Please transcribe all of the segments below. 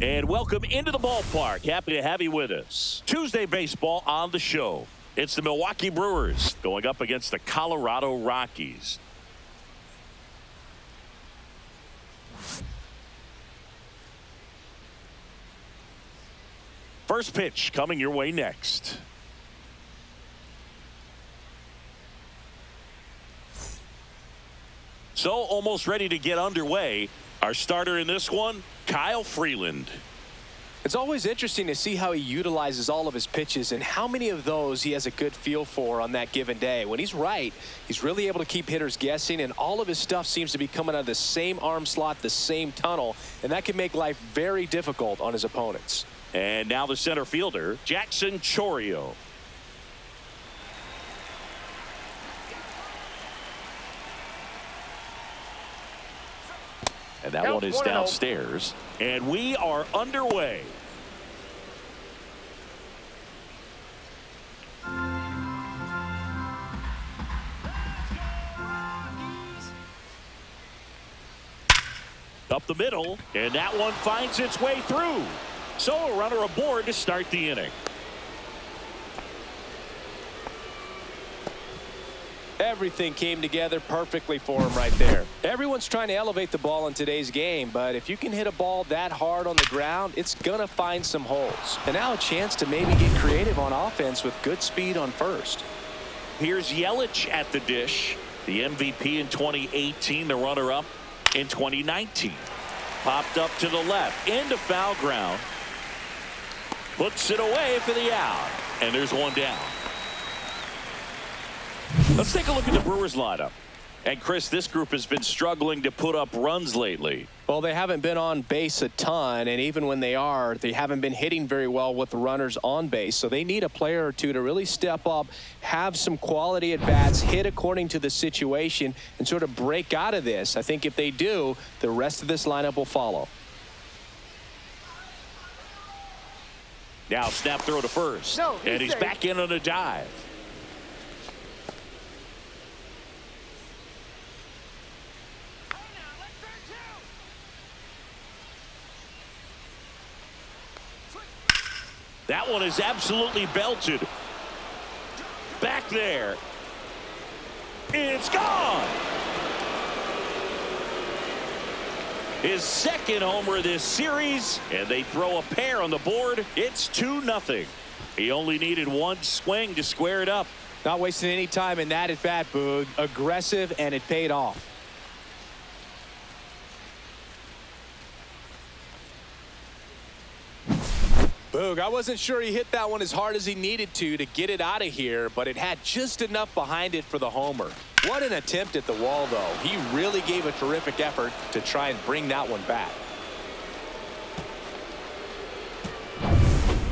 And welcome into the ballpark. Happy to have you with us. Tuesday baseball on the show. It's the Milwaukee Brewers going up against the Colorado Rockies. First pitch coming your way next. So almost ready to get underway. Our starter in this one, Kyle Freeland. It's always interesting to see how he utilizes all of his pitches and how many of those he has a good feel for on that given day. When he's right, he's really able to keep hitters guessing, and all of his stuff seems to be coming out of the same arm slot, the same tunnel, and that can make life very difficult on his opponents. And now the center fielder, Jackson Chourio. And that one is downstairs. And we are underway. Up the middle, and that one finds its way through. So a runner aboard to start the inning. Everything came together perfectly for him right there. Everyone's trying to elevate the ball in today's game, but if you can hit a ball that hard on the ground, it's going to find some holes. And now a chance to maybe get creative on offense with good speed on first. Here's Yelich at the dish. The MVP in 2018, the runner-up in 2019. Popped up to the left, into foul ground. Puts it away for the out. And there's one down. Let's take a look at the Brewers lineup. And Chris, this group has been struggling to put up runs lately. Well, they haven't been on base a ton, and even when they are, they haven't been hitting very well with the runners on base. So they need a player or two to really step up, have some quality at bats, hit according to the situation, and sort of break out of this. I think if they do, the rest of this lineup will follow. Now snap throw to first. And he's back in on a dive. That one is absolutely belted. Back there. It's gone. His second homer this series, and they throw a pair on the board. It's 2-0. He only needed one swing to square it up. Not wasting any time in that at bat, Boog. Aggressive, and it paid off. Boog, I wasn't sure he hit that one as hard as he needed to get it out of here, but it had just enough behind it for the homer. What an attempt at the wall, though. He really gave a terrific effort to try and bring that one back.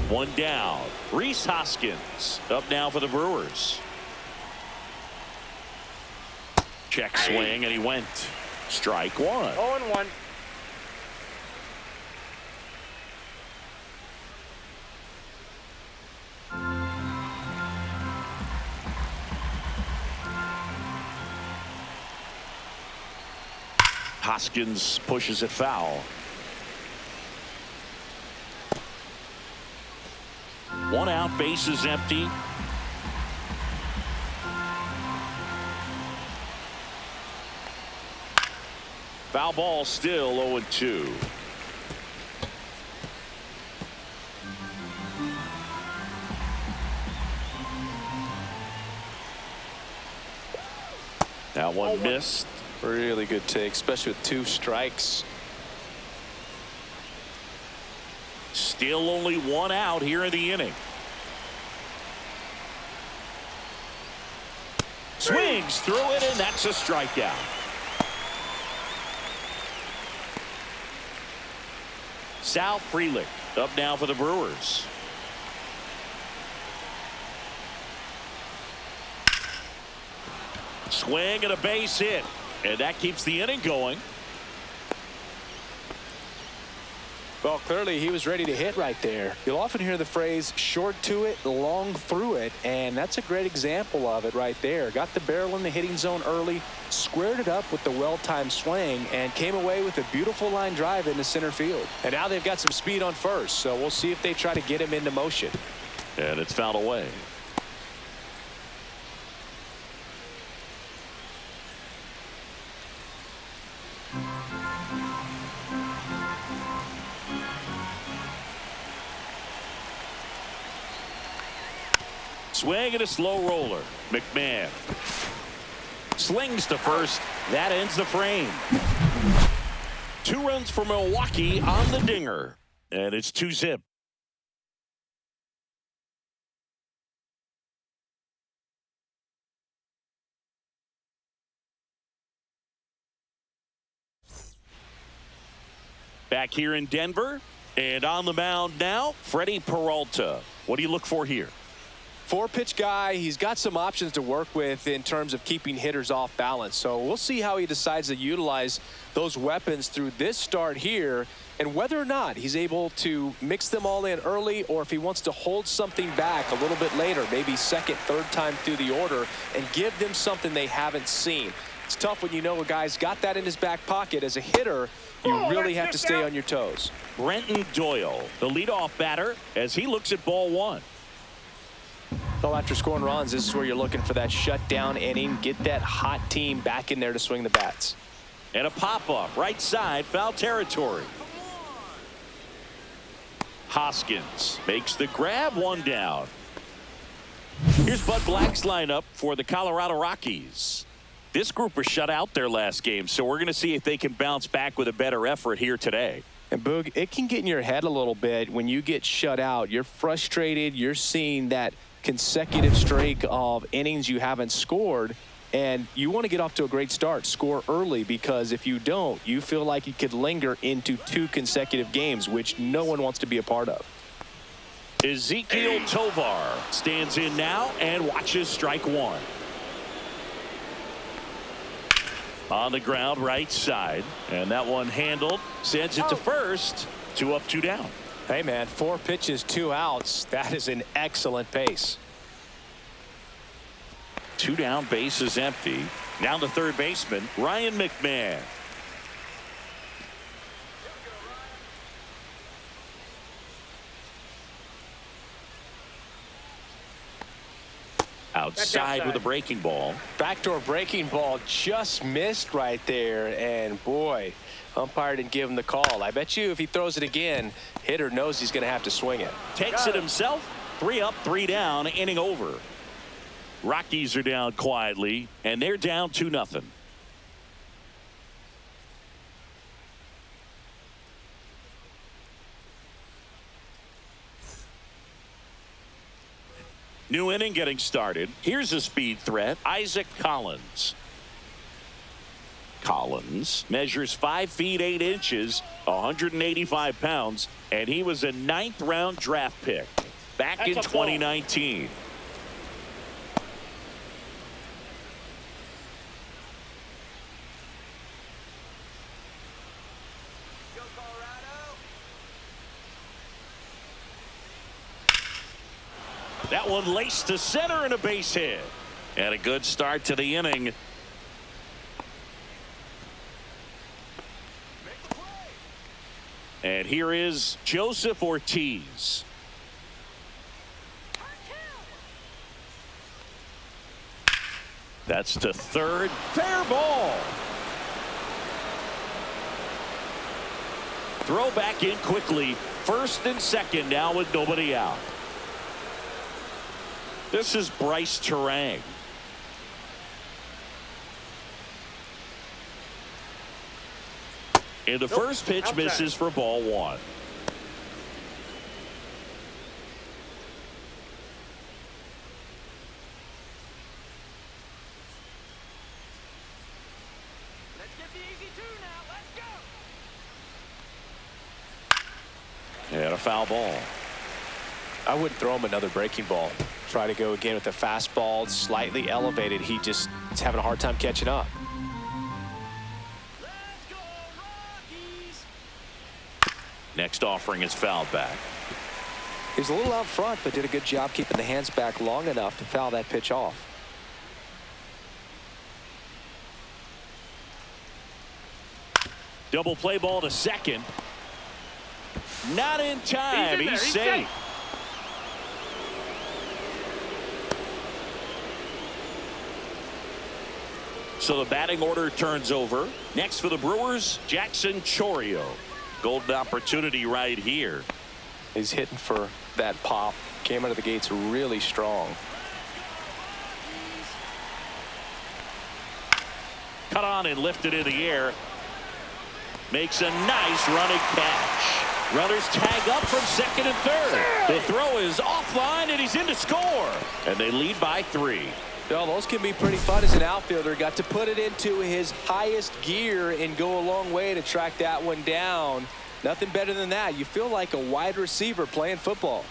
One down. Rhys Hoskins up now for the Brewers. Check swing, and he went. Strike one. 0-1. Hoskins pushes it foul. One out, base is empty. Foul ball, still 0-2. That one missed. Really good take, especially with 2 strikes. Still only one out here in the inning. Swings through it, and that's a strikeout. Sal Frelick up now for the Brewers. Swing and a base hit. And that keeps the inning going. Well, clearly he was ready to hit right there. You'll often hear the phrase short to it, long through it, and that's a great example of it right there. Got the barrel in the hitting zone early, squared it up with the well-timed swing, and came away with a beautiful line drive into center field. And now they've got some speed on first, so we'll see if they try to get him into motion. And it's fouled away. Swing and a slow roller. McMahon slings to first. That ends the frame. 2 runs for Milwaukee on the dinger. And it's 2-zip. Back here in Denver. And on the mound now, Freddie Peralta. What do you look for here? 4-pitch guy. He's got some options to work with in terms of keeping hitters off balance. So we'll see how he decides to utilize those weapons through this start here, and whether or not he's able to mix them all in early, or if he wants to hold something back a little bit later, maybe second, third time through the order, and give them something they haven't seen. It's tough when you know a guy's got that in his back pocket. As a hitter, you really have to stay on your toes. Brenton Doyle, the leadoff batter, as he looks at ball 1. Well, after scoring runs, this is where you're looking for that shutdown inning. Get that hot team back in there to swing the bats. And a pop-up, right side, foul territory. Hoskins makes the grab, 1 down. Here's Bud Black's lineup for the Colorado Rockies. This group was shut out their last game, so we're going to see if they can bounce back with a better effort here today. And Boog, it can get in your head a little bit when you get shut out. You're frustrated. You're seeing that consecutive streak of innings you haven't scored, and you want to get off to a great start, score early, because if you don't, you feel like you could linger into 2 consecutive games, which no one wants to be a part of. Ezekiel Tovar stands in now and watches strike 1. On the ground, right side, and that one handled, sends it to first. 2 up, 2 down. Hey, man, 4 pitches, 2 outs. That is an excellent pace. 2 down, base is empty. Now the third baseman, Ryan McMahon. Outside with a breaking ball. Backdoor breaking ball just missed right there, and boy, umpire didn't give him the call. I bet you if he throws it again, hitter knows he's going to have to swing it. Takes it himself. 3 up, 3 down, inning over. Rockies are down quietly, and they're down 2-0. New inning getting started. Here's a speed threat, Isaac Collins. Collins measures 5 feet 8 inches, 185 pounds, and he was a 9th round draft pick back in 2019. That one laced to center and a base hit. And a good start to the inning. And here is Joseph Ortiz. That's to third. Fair ball. Throw back in quickly. First and second now with nobody out. This is Bryce Terang. And the first pitch misses for ball 1. Let's get the easy 2 now. Let's go. And a foul ball. I wouldn't throw him another breaking ball. Try to go again with the fastball, slightly elevated. He just is having a hard time catching up. Let's go, Rockies. Next offering is fouled back. He was a little out front, but did a good job keeping the hands back long enough to foul that pitch off. Double play ball to second. Not in time. He's safe. So the batting order turns over. Next for the Brewers, Jackson Chourio. Golden opportunity right here. He's hitting for that pop. Came out of the gates really strong. Cut on and lifted in the air. Makes a nice running catch. Runners tag up from second and third. The throw is offline and he's in to score. And they lead by 3. Well, those can be pretty fun as an outfielder. Got to put it into his highest gear and go a long way to track that one down. Nothing better than that. You feel like a wide receiver playing football.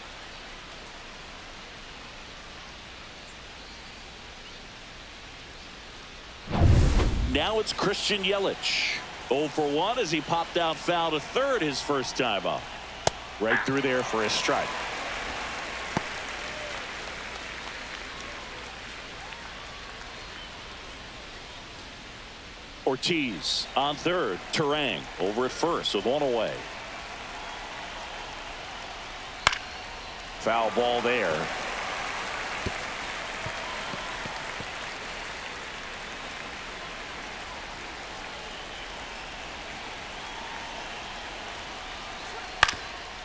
Now it's Christian Yelich. 0 for 1 as he popped out foul to third his first time up. Right through there for a strike. Ortiz on third. Terang over at first with 1 away. Foul ball there.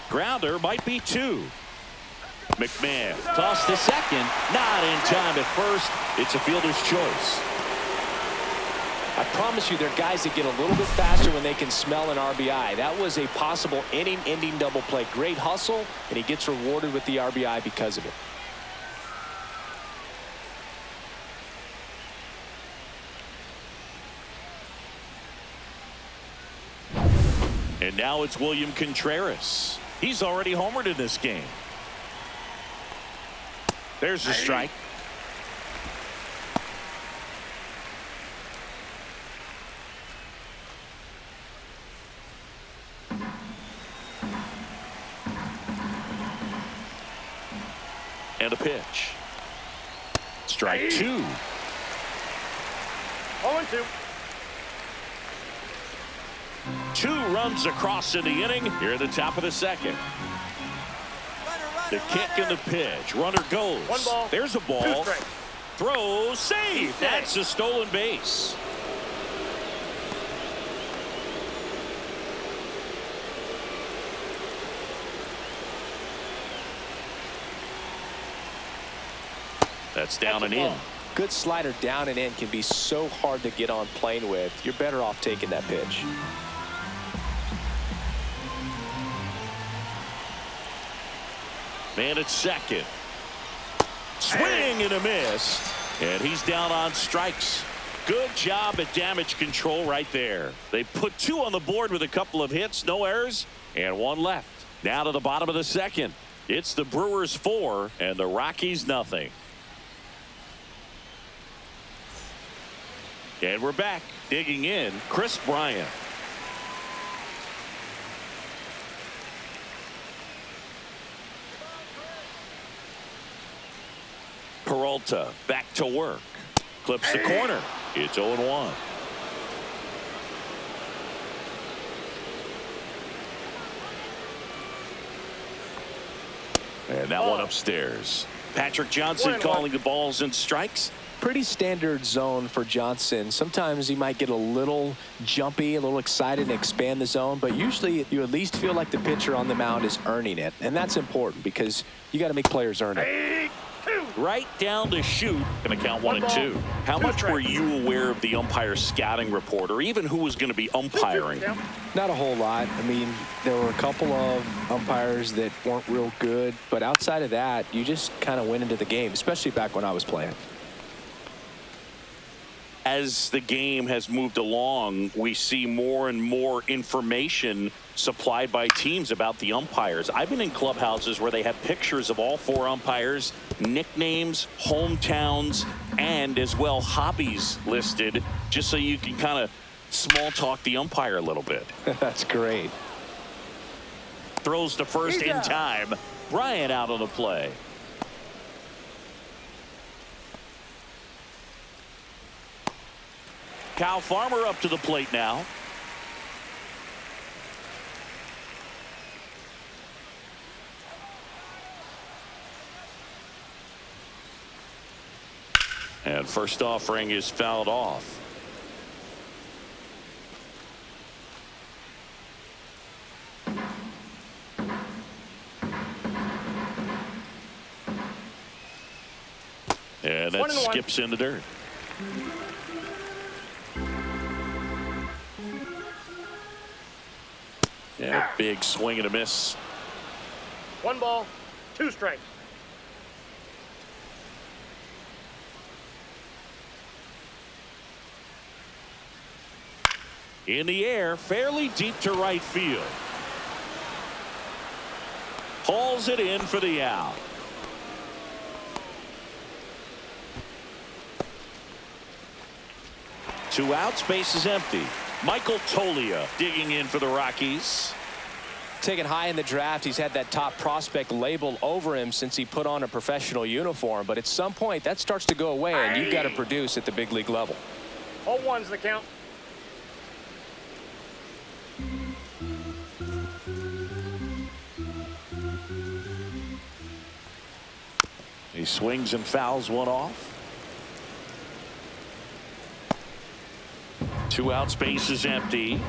Grounder might be 2. McMahon tossed to second. Not in time at first. It's a fielder's choice. I promise you, there are guys that get a little bit faster when they can smell an RBI. That was a possible inning-ending double play. Great hustle, and he gets rewarded with the RBI because of it. And now it's William Contreras. He's already homered in this game. There's the strike. And a pitch. Strike 2. 0-2. 2 runs across in the inning here at the top of the second. The kick and the pitch. Runner goes. 1 ball. There's a 2 ball. strikes. Throw, save. That's a stolen base. That's down and in. Good slider down and in can be so hard to get on plane with. You're better off taking that pitch. Man at second. Swing and a miss. And he's down on strikes. Good job at damage control right there. They put 2 on the board with a couple of hits, no errors, and 1 left. Now to the bottom of the second. It's the Brewers 4 and the Rockies nothing. And we're back. Digging in, Chris Bryant. Peralta back to work. Clips the corner. It's 0-1. And that one upstairs. Patrick Johnson calling the balls and strikes. Pretty standard zone for Johnson. Sometimes he might get a little jumpy, a little excited and expand the zone, but usually you at least feel like the pitcher on the mound is earning it, and that's important because you got to make players earn it. Right down the chute. Going to count 1 and 2. How much were you aware of the umpire scouting report, or even who was going to be umpiring? Not a whole lot. I mean, there were a couple of umpires that weren't real good, but outside of that, you just kind of went into the game, especially back when I was playing. As the game has moved along, we see more and more information supplied by teams about the umpires. I've been in clubhouses where they have pictures of all 4 umpires, nicknames, hometowns, and as well hobbies listed, just so you can kind of small talk the umpire a little bit. That's great. throws to first in time. Bryant out on the play. Kyle Farmer up to the plate now. And first offering is fouled off. And that skips in the dirt. Yeah, big swing and a miss. 1 ball, 2 strikes. In the air, fairly deep to right field. Hauls it in for the out. Two outs, base is empty. Michael Toglia digging in for the Rockies. Taken high in the draft, he's had that top prospect label over him since he put on a professional uniform. But at some point, that starts to go away, and you've got to produce at the big league level. 0-1's the count. He swings and fouls one off. 2 outs, base is empty.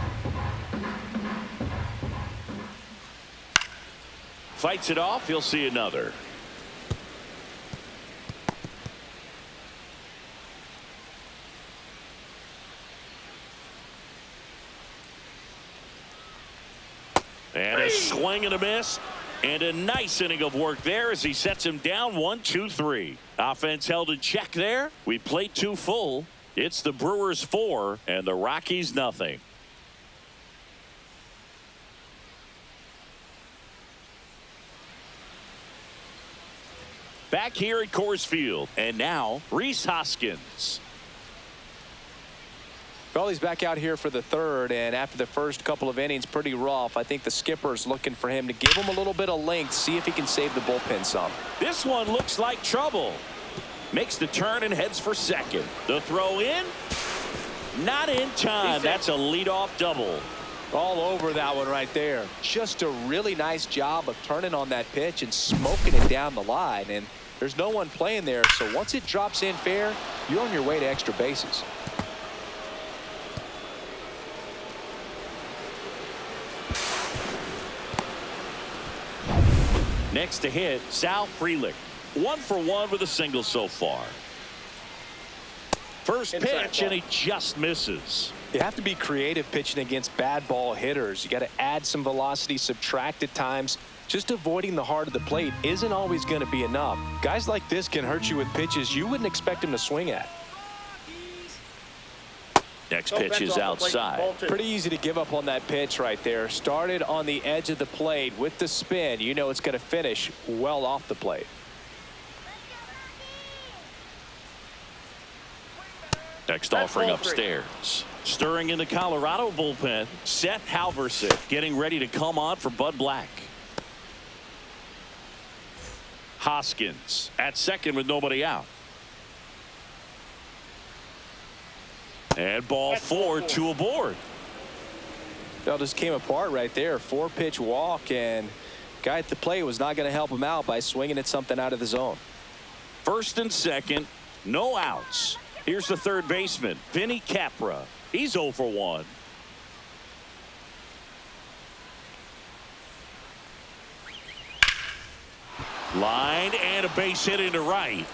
Fights it off. He'll see another. And a swing and a miss. And a nice inning of work there as he sets him down 1-2-3. Offense held in check there. We played 2 full. It's the Brewers 4 and the Rockies nothing. Back here at Coors Field. And now Rhys Hoskins. Well, he's back out here for the third, and after the first couple of innings, pretty rough. I think the skipper's looking for him to give him a little bit of length, see if he can save the bullpen some. This one looks like trouble. Makes the turn and heads for second. The throw in. Not in time. That's a leadoff double. All over that one right there. Just a really nice job of turning on that pitch and smoking it down the line. And there's no one playing there, so once it drops in fair, you're on your way to extra bases. Next to hit, Sal Frelick. 1 for 1 with a single so far. First pitch, and he just misses. You have to be creative pitching against bad ball hitters. You got to add some velocity, subtract at times. Just avoiding the heart of the plate isn't always going to be enough. Guys like this can hurt you with pitches you wouldn't expect him to swing at. Next pitch is outside. Pretty easy to give up on that pitch right there. Started on the edge of the plate with the spin. You know it's going to finish well off the plate. Next offering upstairs. Stirring in the Colorado bullpen, Seth Halverson getting ready to come on for Bud Black. Hoskins at second with nobody out. And ball 4, 2 aboard. That just came apart right there. 4-pitch walk, and guy at the plate was not going to help him out by swinging at something out of the zone. First and second, no outs. Here's the third baseman, Vinny Capra. He's 0 for 1. Line and a base hit into right.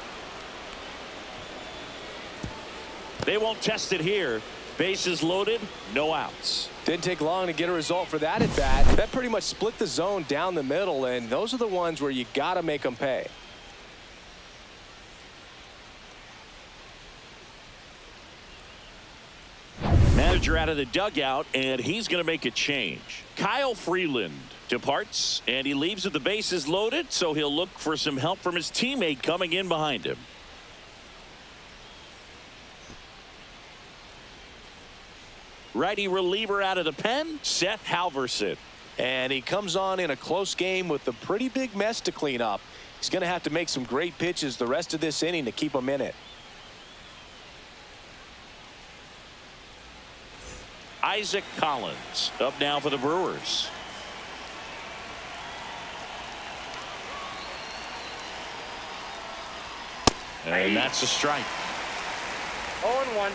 They won't test it here. Bases loaded, no outs. Didn't take long to get a result for that at bat. That pretty much split the zone down the middle, and those are the ones where you got to make them pay. Manager out of the dugout, and he's going to make a change. Kyle Freeland departs, and he leaves with the bases loaded, so he'll look for some help from his teammate coming in behind him. Righty reliever out of the pen, Seth Halverson. And he comes on in a close game with a pretty big mess to clean up. He's going to have to make some great pitches the rest of this inning to keep him in it. Isaac Collins up now for the Brewers. And that's a strike. 0-1.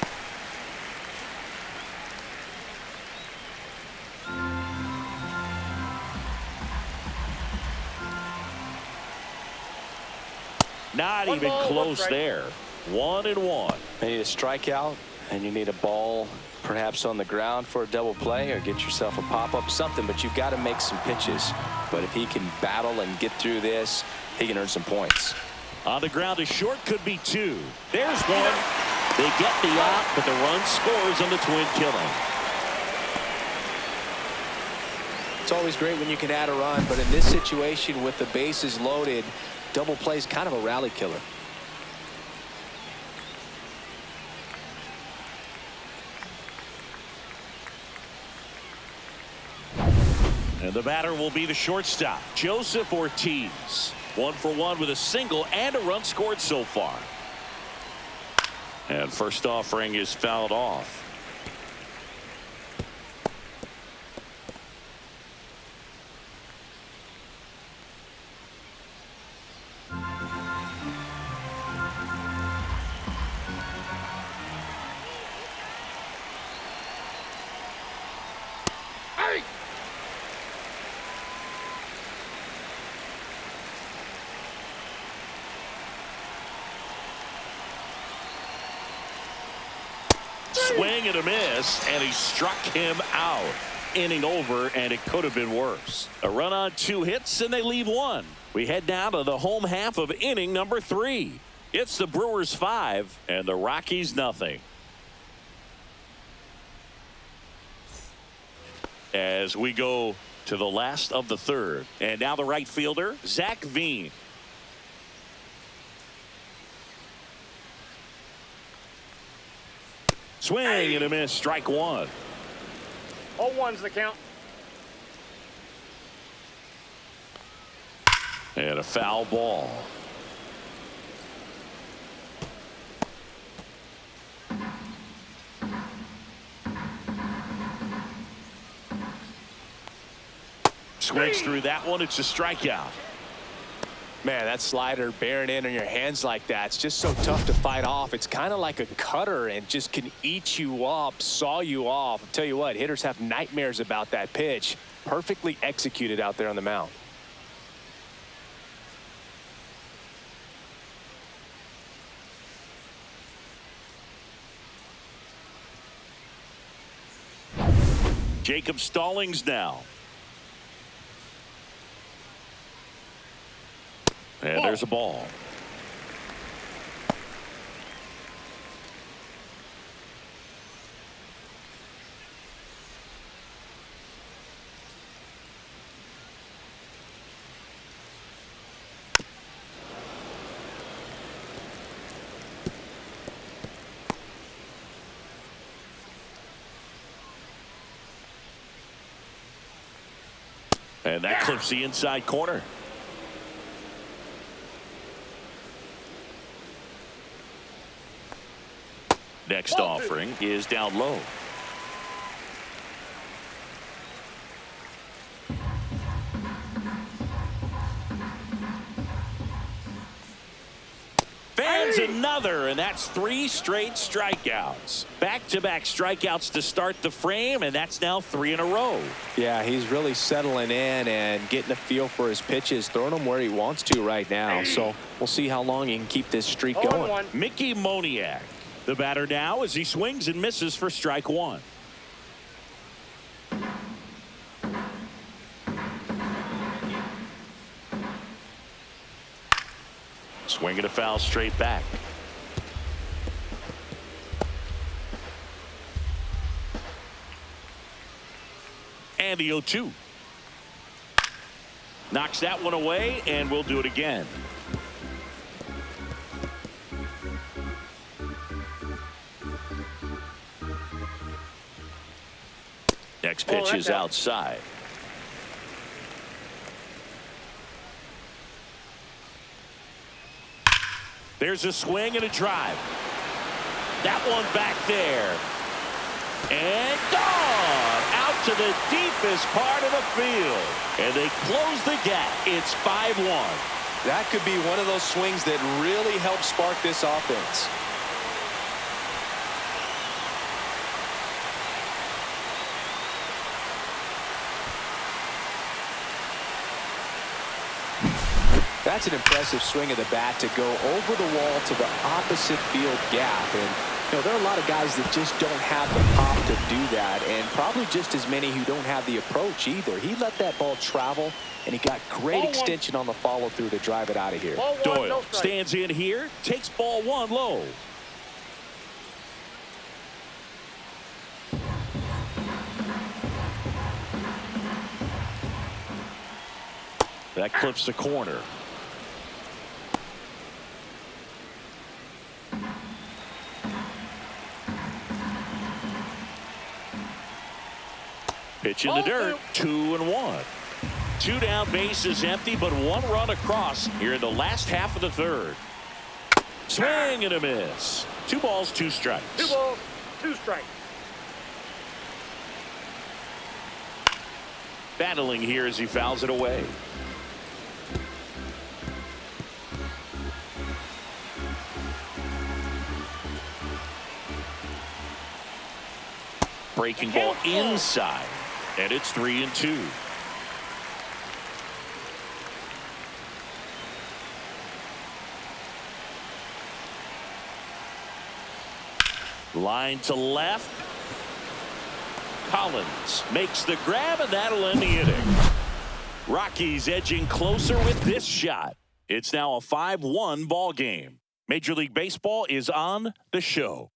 Not One even ball, close 1 strike. there. 1-1. You need a strikeout, and you need a ball perhaps on the ground for a double play, or get yourself a pop-up, something, but you've got to make some pitches. But if he can battle and get through this, he can earn some points. On the ground, a short could be 2. There's 1. They get the out, but the run scores on the twin killing. It's always great when you can add a run, but in this situation with the bases loaded, double play is kind of a rally killer. And the batter will be the shortstop, Joseph Ortiz. 1 for 1 with a single and a run scored so far. And first offering is fouled off. Swing and a miss, and he struck him out. Inning over, and it could have been worse. A run on 2 hits, and they leave 1. We head now to the home half of inning number 3. It's the Brewers 5 and the Rockies nothing. As we go to the last of the 3rd, and now the right fielder, Zach Veen. Swing and a miss, strike 1. 0-1's the count. And a foul ball. Swings through that one. It's a strikeout. Man, that slider bearing in on your hands like that, it's just so tough to fight off. It's kind of like a cutter and just can eat you up, saw you off. I'll tell you what, hitters have nightmares about that pitch. Perfectly executed out there on the mound. Jacob Stallings now. And there's a ball. And that clips the inside corner. Next offering is down low. Fans another, and that's 3 straight strikeouts. Back-to-back strikeouts to start the frame, and that's now 3 in a row. Yeah, he's really settling in and getting a feel for his pitches, throwing them where he wants to right now. So we'll see how long he can keep this streak going. 0-1. Mickey Moniak, the batter now, as he swings and misses for strike 1. Swinging a foul straight back. And the 0-2. Knocks that one away, and we'll do it again. Next pitch is outside. There's a swing and a drive. That one back there. And gone out to the deepest part of the field. And they close the gap. It's 5-1. That could be one of those swings that really helps spark this offense. That's an impressive swing of the bat to go over the wall to the opposite field gap. And there are a lot of guys that just don't have the pop to do that, and probably just as many who don't have the approach either. He let that ball travel, and he got great extension on the follow-through to drive it out of here. Doyle stands in here, takes ball one low. That clips the corner. Pitch in the dirt. 2-1. 2 down, bases empty, but 1 run across here in the last half of the third. Swing and a miss. 2 balls, 2 strikes. 2 balls, 2 strikes. Battling here as he fouls it away. Breaking ball inside. And it's 3-2. Line to left. Collins makes the grab, and that'll end the inning. Rockies edging closer with this shot. It's now a 5-1 ball game. Major League Baseball is on the show.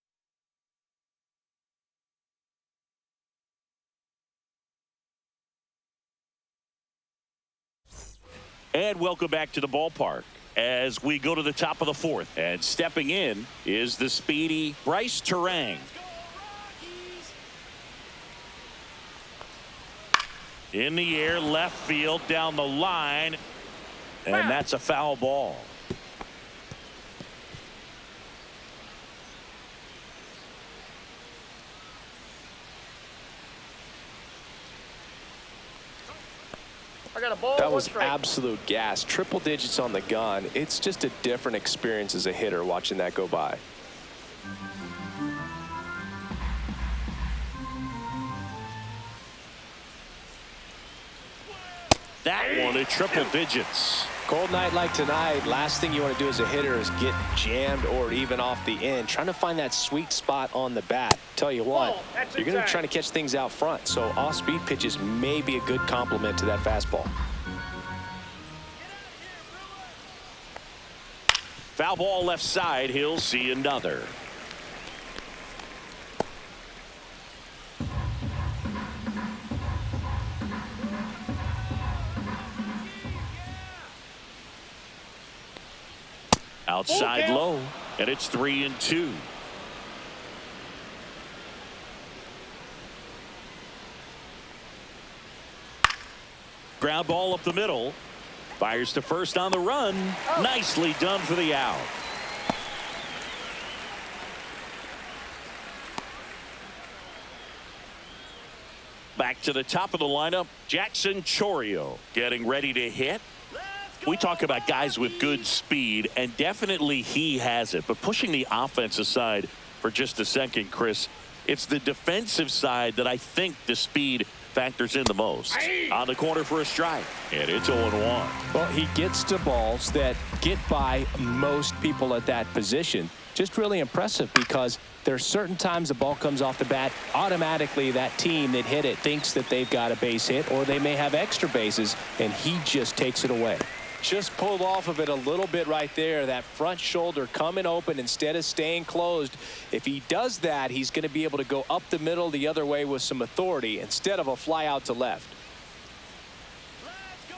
And welcome back to the ballpark as we go to the top of the 4th. And stepping in is the speedy Bryce Terang. In the air, left field, down the line. And that's a foul ball. I got a ball. That was absolute gas. Triple digits on the gun. It's just a different experience as a hitter watching that go by. That one at triple digits. Cold night like tonight, last thing you want to do as a hitter is get jammed or even off the end. Trying to find that sweet spot on the bat. Tell you what, you're going to be trying to catch things out front. So off-speed pitches may be a good complement to that fastball. Foul ball left side. He'll see another. Outside low, and it's 3-2. Ground ball up the middle. Fires to first on the run. Nicely done for the out. Back to the top of the lineup, Jackson Chourio getting ready to hit. We talk about guys with good speed, and definitely he has it. But pushing the offense aside for just a second, Chris, it's the defensive side that I think the speed factors in the most. On the corner for a strike, and it's 0-1. Well, he gets to balls that get by most people at that position. Just really impressive because there are certain times the ball comes off the bat, automatically that team that hit it thinks that they've got a base hit, or they may have extra bases, and he just takes it away. Just pulled off of it a little bit right there. That front shoulder coming open instead of staying closed. If he does that, he's going to be able to go up the middle the other way with some authority instead of a fly out to left. Let's go,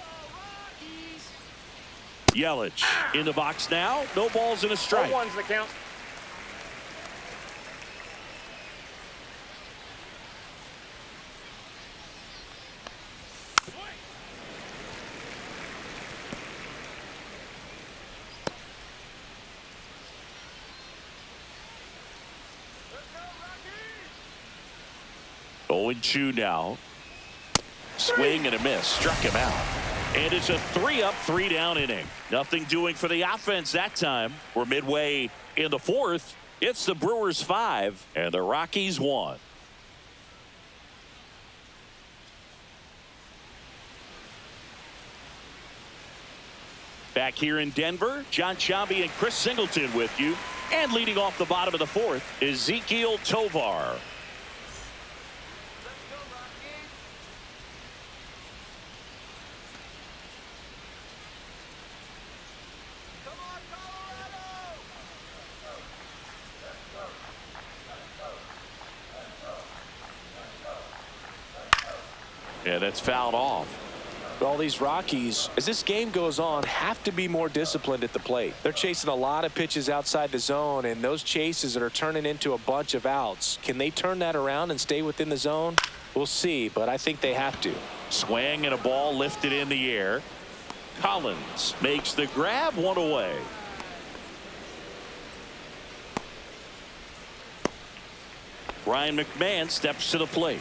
Rockies. Yelich in the box now. No balls and a strike. 0-1's the count. 0-2 now. Swing and a miss. Struck him out. And it's a 3-up, 3-down inning. Nothing doing for the offense that time. We're midway in the fourth. It's the Brewers 5 and the Rockies 1. Back here in Denver, John Chambi and Chris Singleton with you. And leading off the bottom of the fourth, Ezequiel Tovar. And it's fouled off. All these Rockies, as this game goes on, have to be more disciplined at the plate. They're chasing a lot of pitches outside the zone, and those chases that are turning into a bunch of outs. Can they turn that around and stay within the zone? We'll see, but I think they have to. Swing and a ball lifted in the air. Collins makes the grab, one away. Ryan McMahon steps to the plate.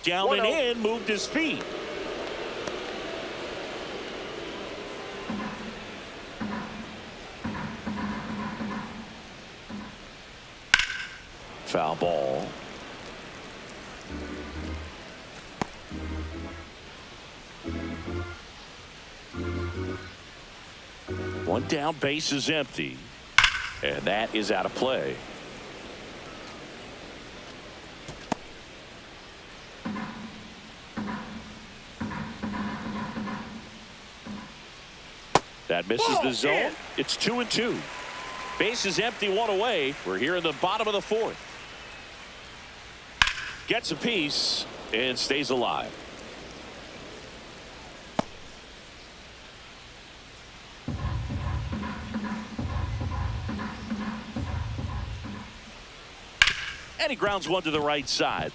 Down and in, moved his feet. Foul ball. One down, base is empty. And that is out of play. That misses the zone. It's 2-2. Base is empty, one away. We're here in the bottom of the fourth. Gets a piece and stays alive. And he grounds one to the right side.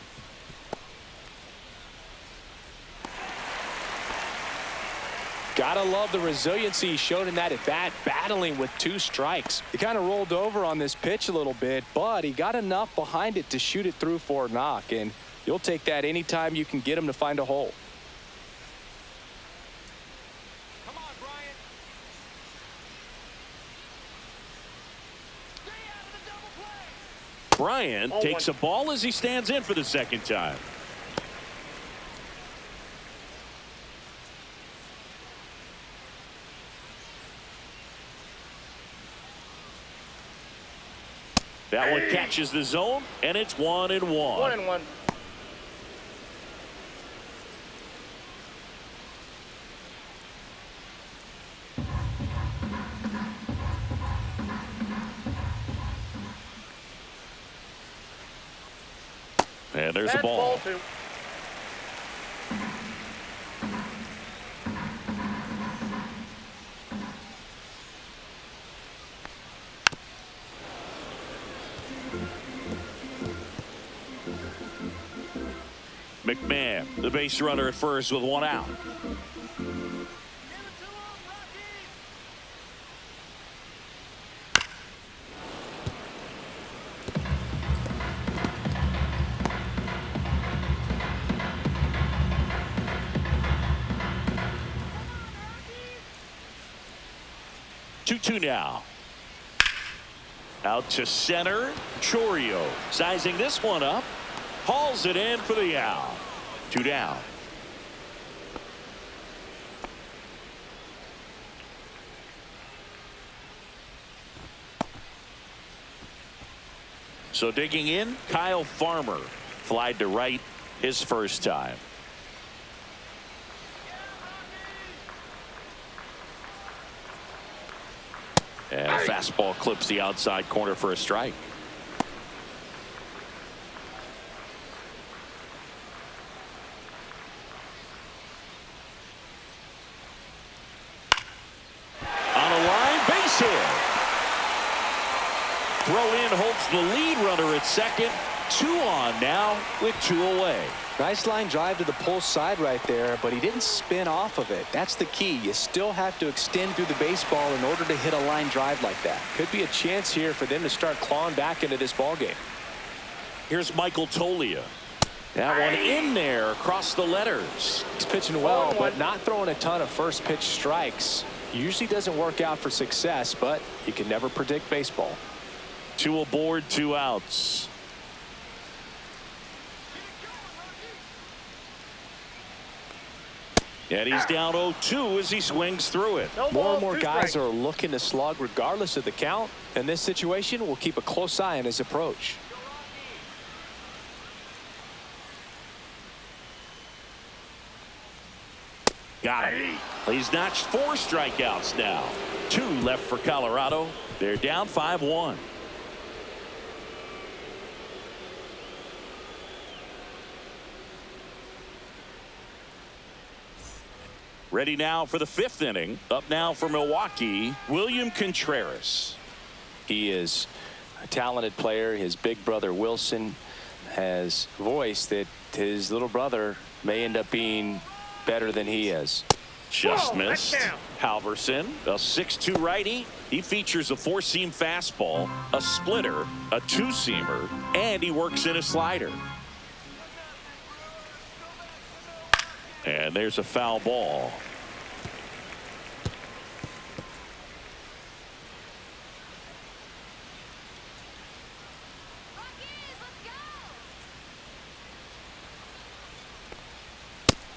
Gotta love the resiliency he showed in that at bat, battling with 2 strikes. He kind of rolled over on this pitch a little bit, but he got enough behind it to shoot it through for a knock, and you'll take that anytime you can get him to find a hole. Come on, Bryant. Stay out of the double play. Bryant takes a ball as he stands in for the second time. That one catches the zone, and it's 1-1. 1-1. And there's the ball. Two. McMahon, the base runner at first with 1 out. Two now. Out to center. Chourio sizing this one up. Hauls it in for the out. 2 down. So digging in, Kyle Farmer flied to right his first time. And a fastball clips the outside corner for a strike. On a line, base hit. Throw in holds the lead runner at second. 2 on now with 2 away. Nice line drive to the pull side right there, but he didn't spin off of it. That's the key. You still have to extend through the baseball in order to hit a line drive like that. Could be a chance here for them to start clawing back into this ball game. Here's Michael Tolia. That one in there across the letters. He's pitching well, but not throwing a ton of first pitch strikes. Usually doesn't work out for success, but you can never predict baseball. 2 aboard, 2 outs. And he's down 0-2 as he swings through it. More and more guys are looking to slug regardless of the count. In this situation, we'll keep a close eye on his approach. Got him. He's notched 4 strikeouts now. 2 left for Colorado. They're down 5-1. Ready now for the 5th inning. Up now for Milwaukee, William Contreras. He is a talented player. His big brother Wilson has voiced that his little brother may end up being better than he is. Just missed. Halverson, a 6'2 righty. He features a 4-seam fastball, a splitter, a 2-seamer, and he works in a slider. And there's a foul ball.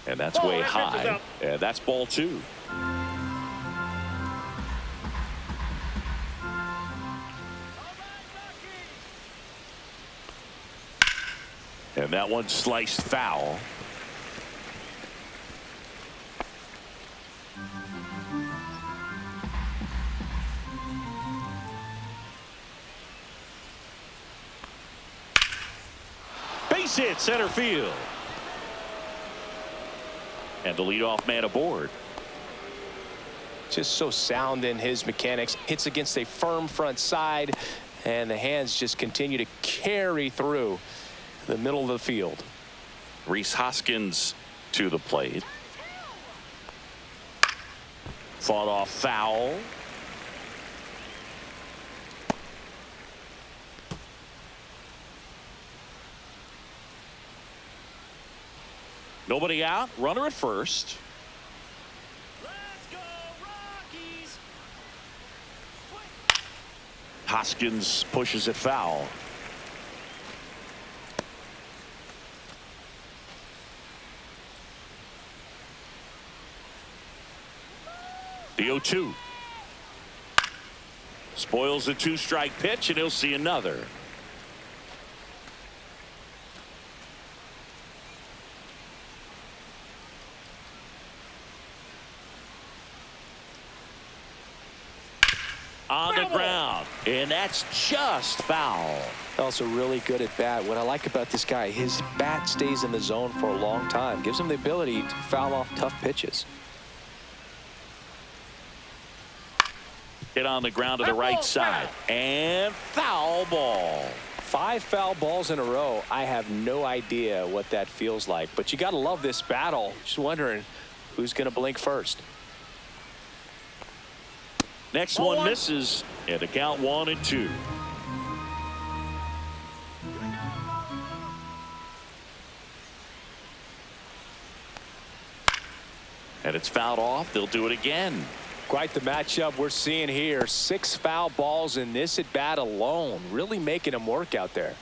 And that's way high. And that's ball 2. And that one sliced foul. Base hit center field. And the leadoff man aboard. Just so sound in his mechanics. Hits against a firm front side, and the hands just continue to carry through the middle of the field. Rhys Hoskins to the plate. Fought off foul. Nobody out. Runner at first. Let's go, Rockies. Hoskins pushes it foul. The 0-2. Spoils the 2-strike pitch, and he'll see another. On the ground, and that's just foul. Also really good at bat. What I like about this guy, his bat stays in the zone for a long time. Gives him the ability to foul off tough pitches. Hit on the ground to the right side. And foul ball. 5 foul balls in a row. I have no idea what that feels like. But you got to love this battle. Just wondering who's going to blink first. Next one misses, and the count 1-2. And it's fouled off. They'll do it again. Quite the matchup we're seeing here. 6 foul balls in this at bat alone. Really making him work out there.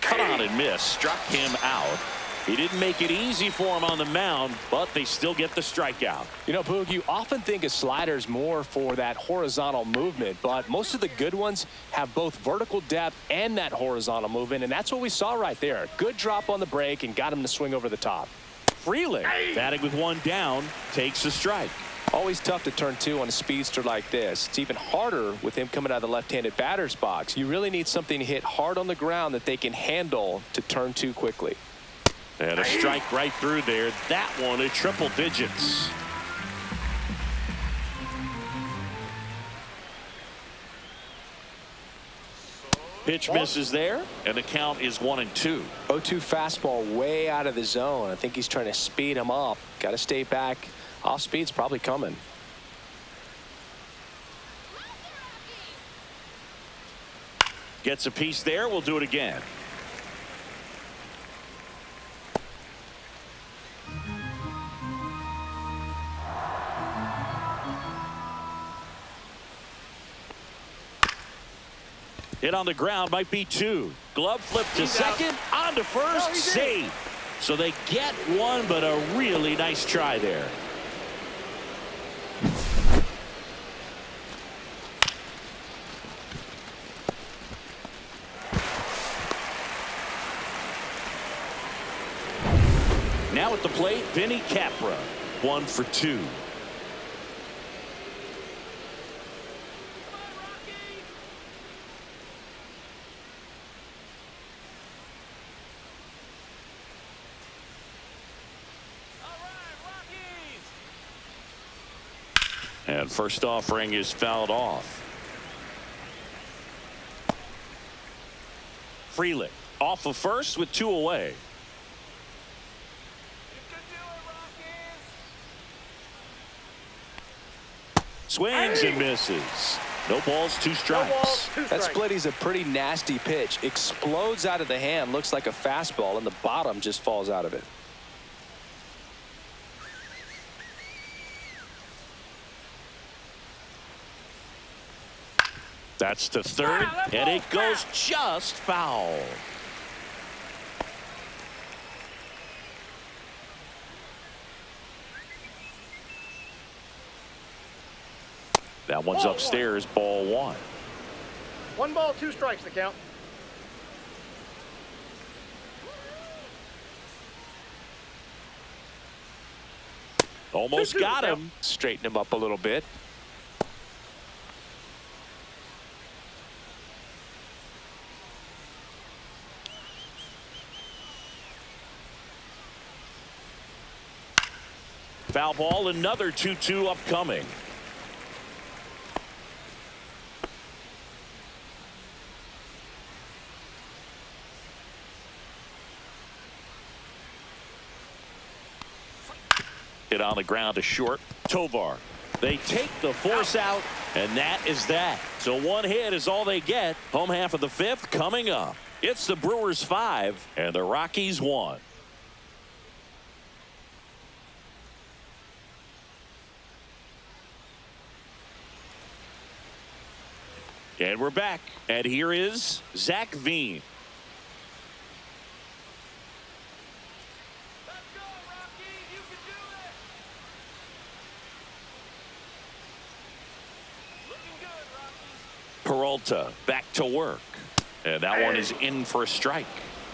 Cut on and miss. Struck him out. He didn't make it easy for him on the mound, but they still get the strikeout. You know, Boog, you often think of sliders more for that horizontal movement, but most of the good ones have both vertical depth and that horizontal movement, and that's what we saw right there. Good drop on the break and got him to swing over the top. Freeling, batting with 1 down, takes a strike. Always tough to turn 2 on a speedster like this. It's even harder with him coming out of the left-handed batter's box. You really need something to hit hard on the ground that they can handle to turn 2 quickly. And a strike right through there. That one at triple digits. Pitch misses there, and the count is 1-2. 0-2 fastball way out of the zone. I think he's trying to speed him up. Got to stay back. Off speed's probably coming. Gets a piece there. We'll do it again. Hit on the ground, might be 2. Glove flip to second, on to first, safe. So they get one, but a really nice try there. Now at the plate, Vinny Capra, 1 for 2. And first offering is fouled off. Frelick off of first with 2 away. Swings and misses. No balls, 2 strikes. That splitty's a pretty nasty pitch. Explodes out of the hand. Looks like a fastball, and the bottom just falls out of it. That's to third, and it goes just foul. That one's upstairs, ball 1. 1 ball, 2 strikes, the count. Almost got him. Straighten him up a little bit. Foul ball, another 2-2 upcoming. Hit on the ground to short. Tovar. They take the force out, and that is that. So 1 hit is all they get. Home half of the 5th coming up. It's the Brewers 5 and the Rockies 1. And we're back. And here is Zach Veen. Let's go, Rockies. You can do it. Looking good, Rockies. Peralta back to work. And that one is in for a strike.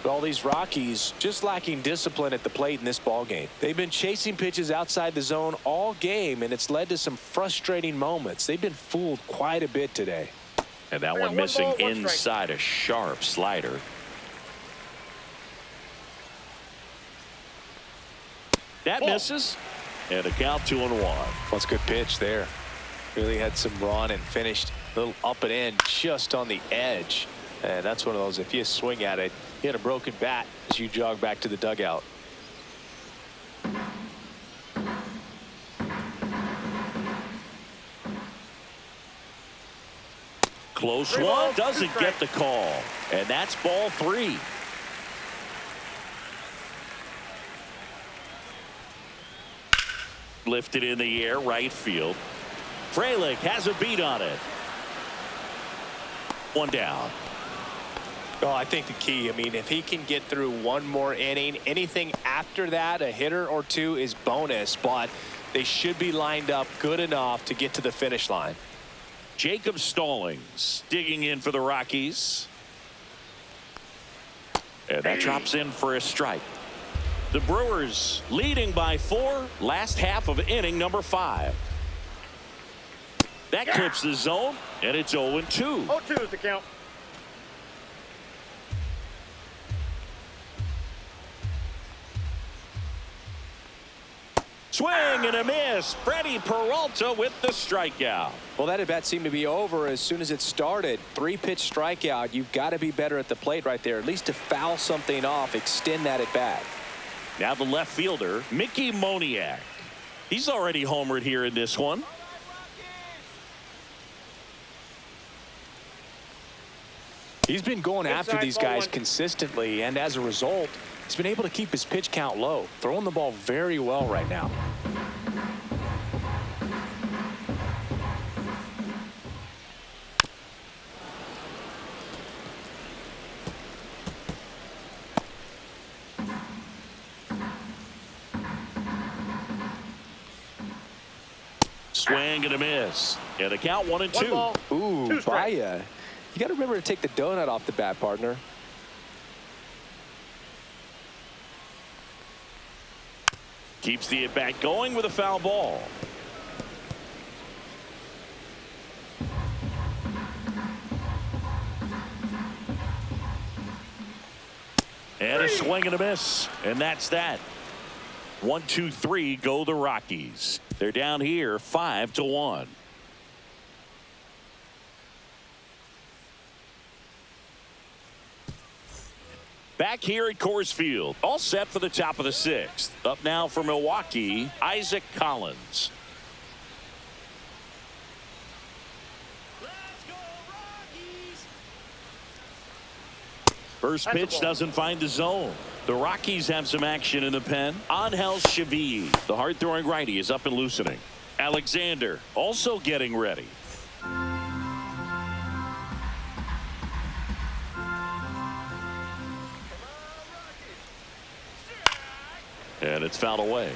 But all these Rockies just lacking discipline at the plate in this ball game. They've been chasing pitches outside the zone all game, and it's led to some frustrating moments. They've been fooled quite a bit today. And that one missing inside, a sharp slider. That misses. And a count 2-1. That's a good pitch there. Really had some run and finished a little up and in just on the edge. And that's one of those, if you swing at it, you hit a broken bat as you jog back to the dugout. Close one, doesn't get the call. And that's ball 3. Lifted in the air, right field. Frelick has a beat on it. 1 down. Oh, I think the key, I mean, if he can get through 1 more inning, anything after that, a hitter or 2 is bonus, but they should be lined up good enough to get to the finish line. Jacob Stallings digging in for the Rockies. And that drops in for a strike. The Brewers leading by 4, last half of inning number 5. That clips the zone, and it's 0-2. 0-2 is the count. Swing and a miss. Freddie Peralta with the strikeout. Well, that at bat seemed to be over as soon as it started. 3-pitch strikeout. You've got to be better at the plate right there, at least to foul something off, extend that at bat. Now the left fielder, Mickey Moniak. He's already homered here in this one. He's been going after these guys consistently, and as a result, he's been able to keep his pitch count low, throwing the ball very well right now. Swing and a miss. And the count 1-2. Ball, Ooh, Baya. You got to remember to take the donut off the bat, partner. Keeps the at bat going with a foul ball. And a swing and a miss. And that's that. 1, 2, 3 go the Rockies. They're down here 5-1. Back here at Coors Field, all set for the top of the 6th. Up now for Milwaukee, Isaac Collins. Let's go, Rockies! First pitch doesn't find the zone. The Rockies have some action in the pen. Angel Chavez, the hard-throwing righty, is up and loosening. Alexander also getting ready. And it's fouled away.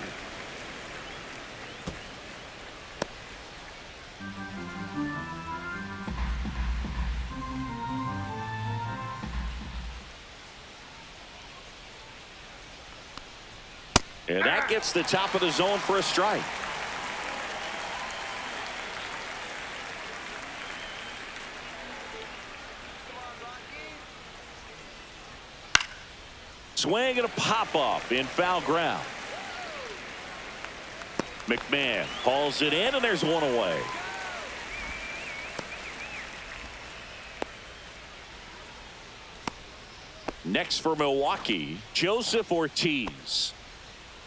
And that gets the top of the zone for a strike. Swing and a pop-up in foul ground. McMahon hauls it in, and there's one away. Next for Milwaukee, Joseph Ortiz.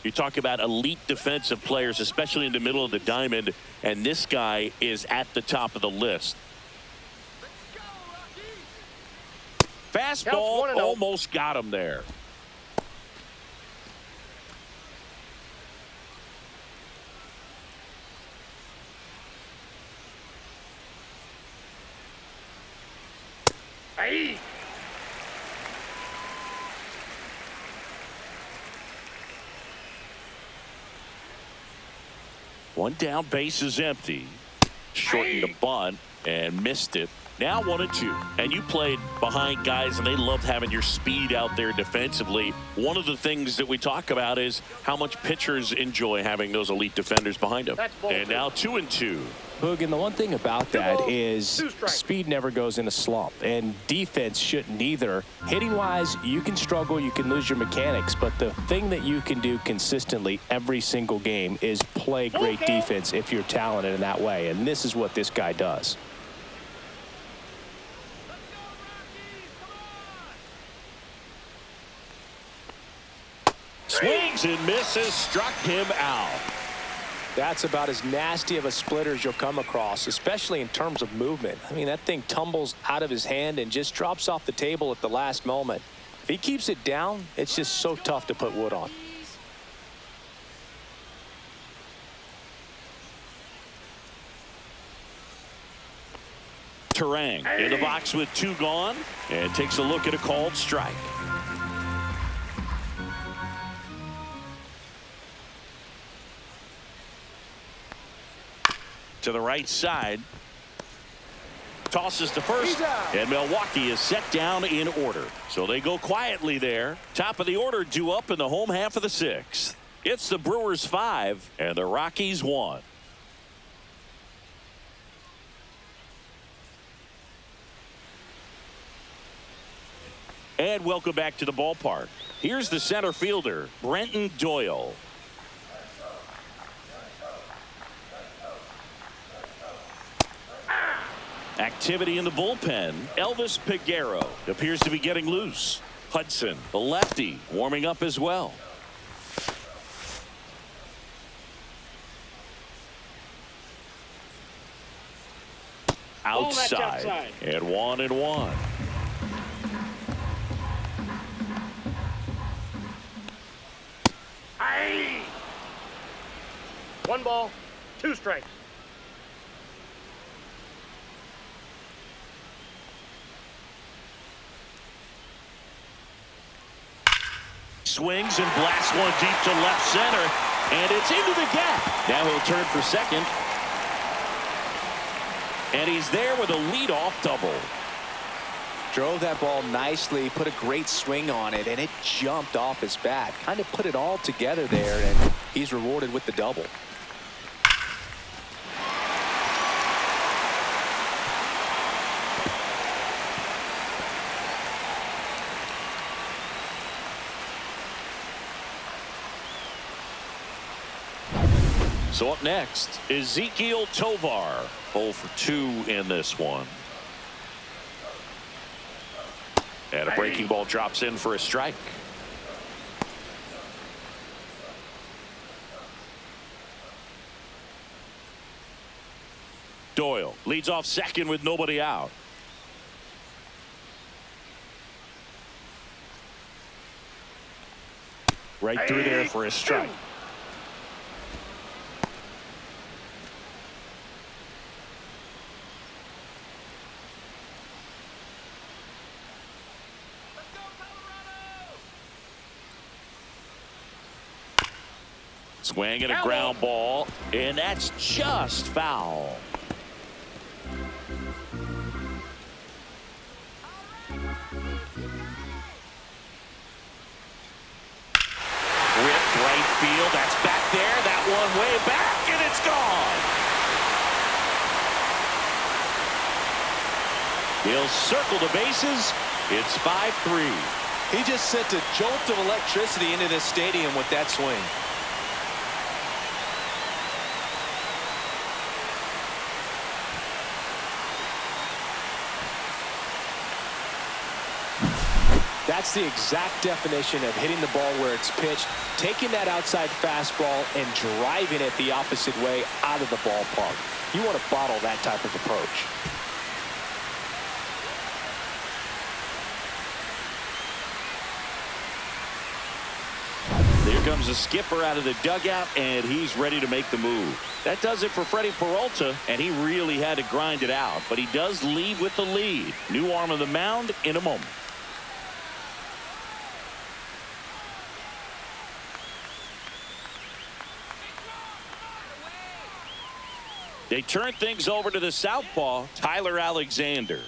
You talk about elite defensive players, especially in the middle of the diamond, and this guy is at the top of the list. Fastball almost got him there. Hey. One down, base is empty. Shortened the bunt and missed it. Now 1-2. And you played behind guys, and they loved having your speed out there defensively. One of the things that we talk about is how much pitchers enjoy having those elite defenders behind them. And now 2-2. Hoog, and the one thing about that is speed never goes in a slump, and defense shouldn't either. Hitting-wise, you can struggle, you can lose your mechanics, but the thing that you can do consistently every single game is play great defense if you're talented in that way, and this is what this guy does. Swings and misses, struck him out. That's about as nasty of a splitter as you'll come across, especially in terms of movement. I mean, that thing tumbles out of his hand and just drops off the table at the last moment. If he keeps it down, it's just so tough to put wood on. Terang in the box with 2 gone and takes a look at a called strike. To the right side. Tosses to first, and Milwaukee is set down in order. So they go quietly there. Top of the order due up in the home half of the 6th. It's the Brewers 5 and the Rockies 1. And welcome back to the ballpark. Here's the center fielder, Brenton Doyle. Activity in the bullpen. Elvis Peguero appears to be getting loose. Hudson, the lefty, warming up as well. Outside. And 1-1. Aye. 1 ball, 2 strikes. Swings and blasts one deep to left center. And it's into the gap. Now he'll turn for second. And he's there with a leadoff double. Drove that ball nicely, put a great swing on it, and it jumped off his bat. Kind of put it all together there, and he's rewarded with the double. So up next, Ezequiel Tovar. 0 for 2 in this one. And a breaking ball drops in for a strike. Doyle leads off second with nobody out. Right through there for a strike. Swing and a ground ball, and that's just foul. Ripped right field. That's back there. That one way back, and it's gone. He'll circle the bases. It's 5-3. He just sent a jolt of electricity into this stadium with that swing. That's the exact definition of hitting the ball where it's pitched, taking that outside fastball and driving it the opposite way out of the ballpark. You want to bottle that type of approach. Here comes the skipper out of the dugout, and he's ready to make the move. That does it for Freddie Peralta, and he really had to grind it out, but he does leave with the lead. New arm of the mound in a moment. They turn things over to the southpaw, Tyler Alexander.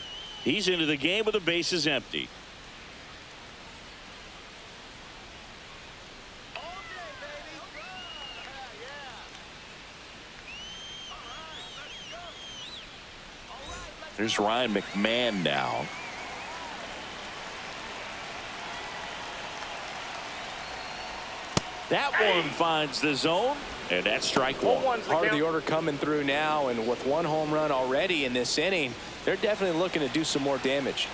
He's into the game with the bases empty. There's Ryan McMahon now. That one finds the zone. And that's strike one. Part of the order coming through now, and with 1 home run already in this inning, they're definitely looking to do some more damage.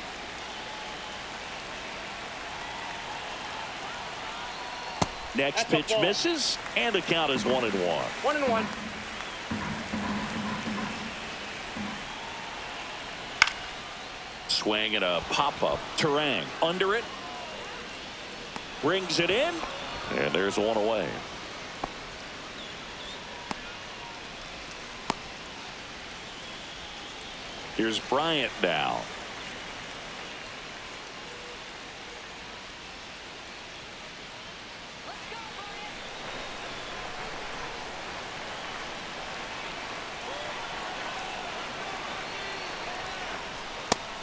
Next pitch misses, and the count is 1-1. 1-1. Swing and a pop-up. Terang under it. Brings it in, and there's one away. Here's Bryant now.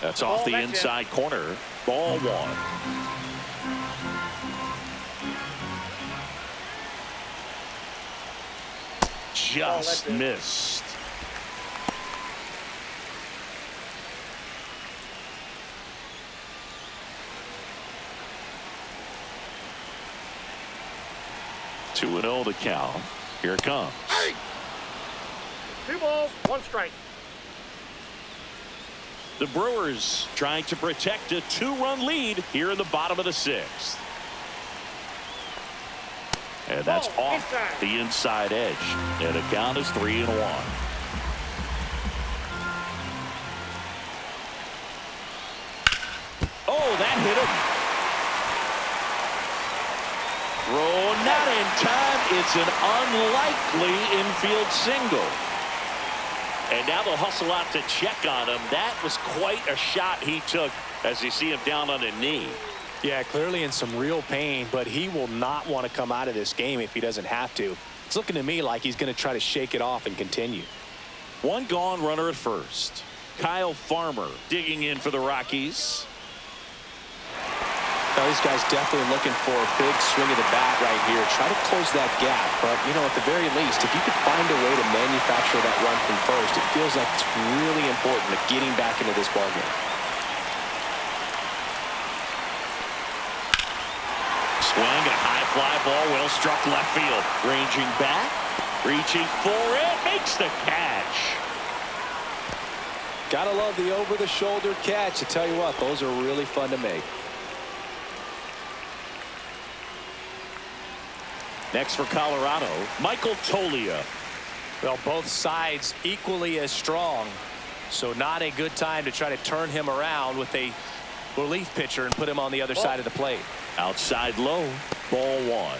That's off the inside corner. Ball 1. Just missed. Two 2-0 the count. Here it comes. 2 balls, 1 strike. The Brewers trying to protect a 2-run lead here in the bottom of the 6th. And that's off the inside edge. And the count is 3-1. Oh, that hit him. Throw not in time. It's an unlikely infield single. And now they'll hustle out to check on him. That was quite a shot he took as you see him down on a knee. Yeah, clearly in some real pain, but he will not want to come out of this game if he doesn't have to. It's looking to me like he's going to try to shake it off and continue. One gone, runner at first. Kyle Farmer digging in for the Rockies. Now, these guys definitely looking for a big swing of the bat right here. Try to close that gap, but, you know, at the very least, if you could find a way to manufacture that run from first, it feels like it's really important to getting back into this ballgame. Swing, a high fly ball, well struck left field. Ranging back, reaching for it, makes the catch. Gotta love the over-the-shoulder catch. I tell you what, those are really fun to make. Next for Colorado, Michael Toglia. Well, both sides equally as strong, so not a good time to try to turn him around with a relief pitcher and put him on the other side of the plate. Outside low, ball 1.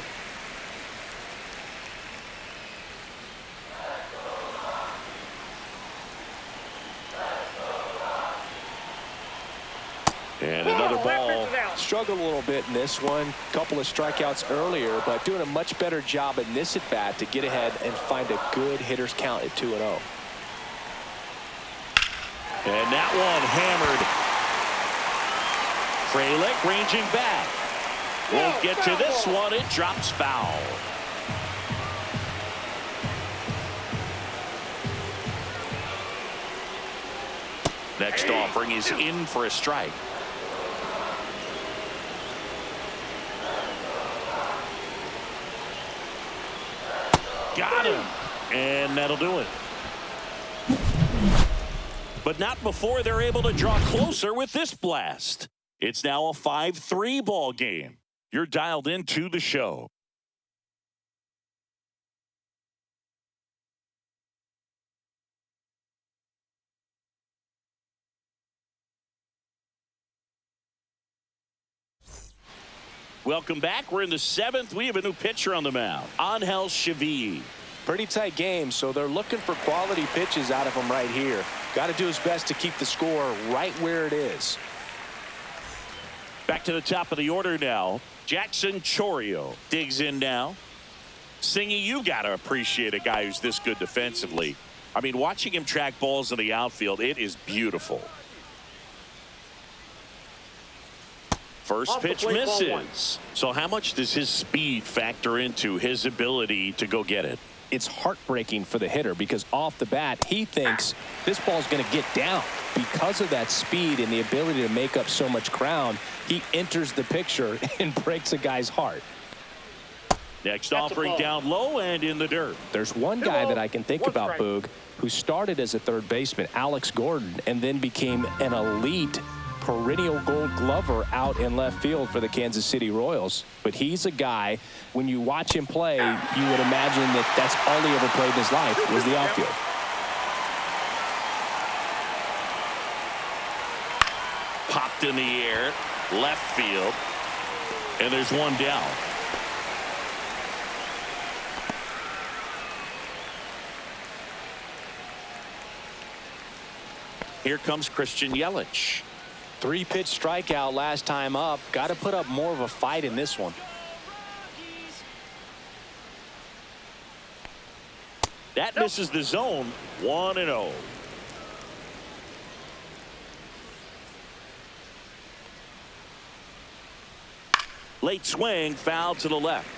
And another ball. Struggled a little bit in this one. Couple of strikeouts earlier, but doing a much better job in this at bat to get ahead and find a good hitter's count at 2-0. And that one hammered. Frelick ranging back. Won't get to this one. It drops foul. Next offering is in for a strike. Got him. And that'll do it. But not before they're able to draw closer with this blast. It's now a 5-3 ball game. You're dialed into the show. Welcome back. We're in the 7th. We have a new pitcher on the mound, Angel Chevy. Pretty tight game, so they're looking for quality pitches out of him right here. Got to do his best to keep the score right where it is. Back to the top of the order now. Jackson Chourio digs in now. Singy, you got to appreciate a guy who's this good defensively. I mean, watching him track balls in the outfield, it is beautiful. First pitch misses. So how much does his speed factor into his ability to go get it? It's heartbreaking for the hitter because off the bat, he thinks this ball's going to get down. Because of that speed and the ability to make up so much ground, he enters the picture and breaks a guy's heart. Next offering down low and in the dirt. There's one guy that I can think about, Boog, who started as a third baseman, Alex Gordon, and then became an elite perennial gold glover out in left field for the Kansas City Royals. But he's a guy, when you watch him play, you would imagine that that's all he ever played in his life was the outfield. Popped in the air, left field, and there's one down. Here comes Christian Yelich. 3-pitch strikeout last time up. Got to put up more of a fight in this one. That misses the zone. 1-0. Late swing, foul to the left.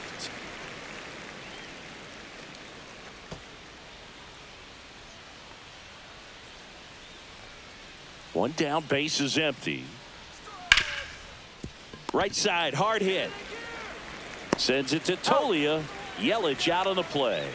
One down, base is empty. Right side, hard hit. Sends it to Toglia. Yelich out on the play.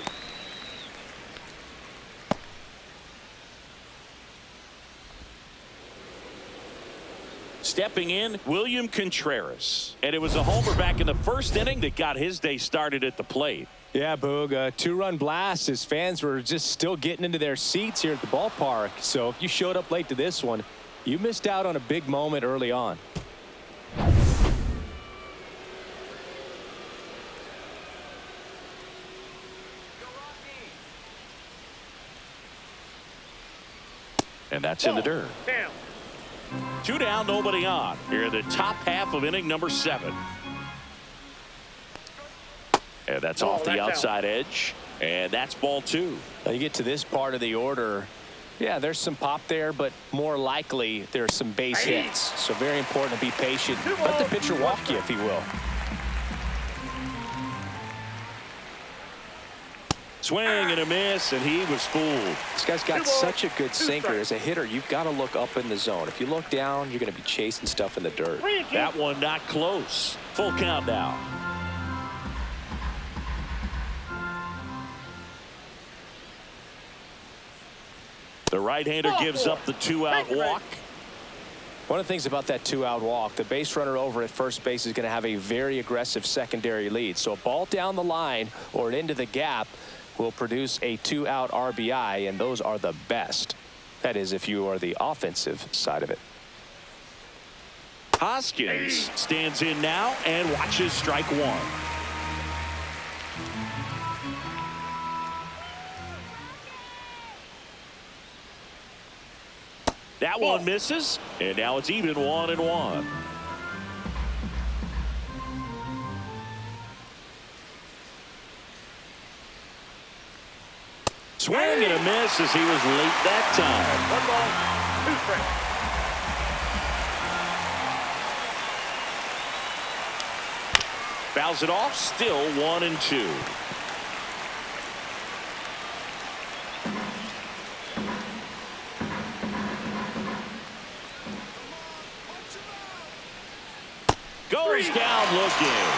Stepping in, William Contreras. And it was a homer back in the first inning that got his day started at the plate. Yeah, Boog, a two-run blast. His fans were just still getting into their seats here at the ballpark. So if you showed up late to this one, you missed out on a big moment early on. And that's in the dirt. Down. 2 down, nobody on. Here in the top half of inning number 7. And that's off the outside edge. And that's ball 2. Now you get to this part of the order. Yeah, there's some pop there, but more likely there's some base hits. So very important to be patient. Let the pitcher walk you, if he will. Swing and a miss, and he was fooled. This guy's got such a good sinker. As a hitter, you've got to look up in the zone. If you look down, you're going to be chasing stuff in the dirt. That one not close. Full count now. The right-hander gives up the 2-out walk. One of the things about that 2-out walk, the base runner over at first base is going to have a very aggressive secondary lead. So a ball down the line or into the gap will produce a 2-out RBI, and those are the best. That is, if you are the offensive side of it. Hoskins stands in now and watches strike 1. That one misses, and now it's even 1-1. Swing and a miss as he was late that time. 1 ball, 2 strikes. Fouls it off, still 1-2. Goes down looking.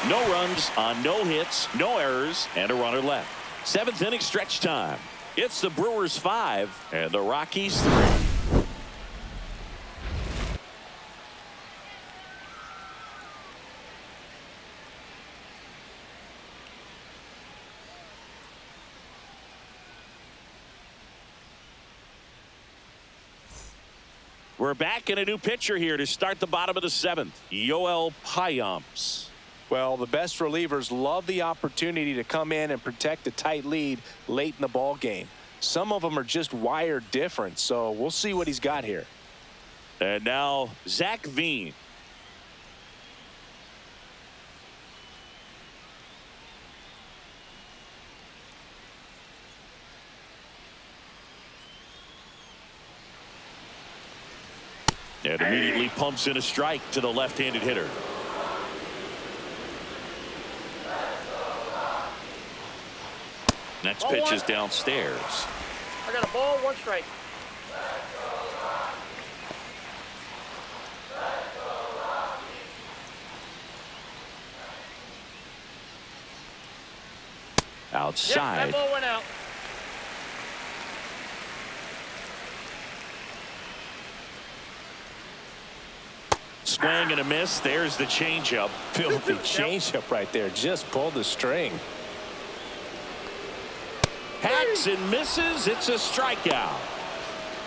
No runs on no hits, no errors, and a runner left. 7th inning stretch time. It's the Brewers 5 and the Rockies 3. We're back in a new pitcher here to start the bottom of the 7th. Yoel Payamps. Well, the best relievers love the opportunity to come in and protect a tight lead late in the ball game. Some of them are just wired different, so we'll see what he's got here. And now Zach Veen. And immediately pumps in a strike to the left-handed hitter. Next pitch is downstairs. I got a ball, 1 strike. Outside. Yep, that ball went out. Swing and a miss. There's the changeup. Filthy changeup right there. Just pulled the string. Hacks and misses. It's a strikeout.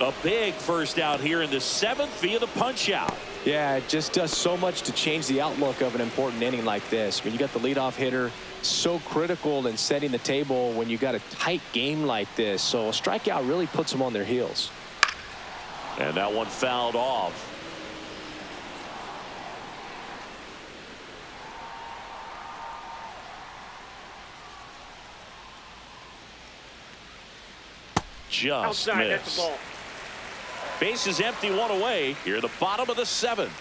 A big first out here in the 7th via the punch out. Yeah, it just does so much to change the outlook of an important inning like this. When you got the leadoff hitter, so critical in setting the table when you got a tight game like this. So a strikeout really puts them on their heels. And that one fouled off. Just Outside, that's missed. the ball. Base is empty, 1 away. Here, the bottom of the 7th.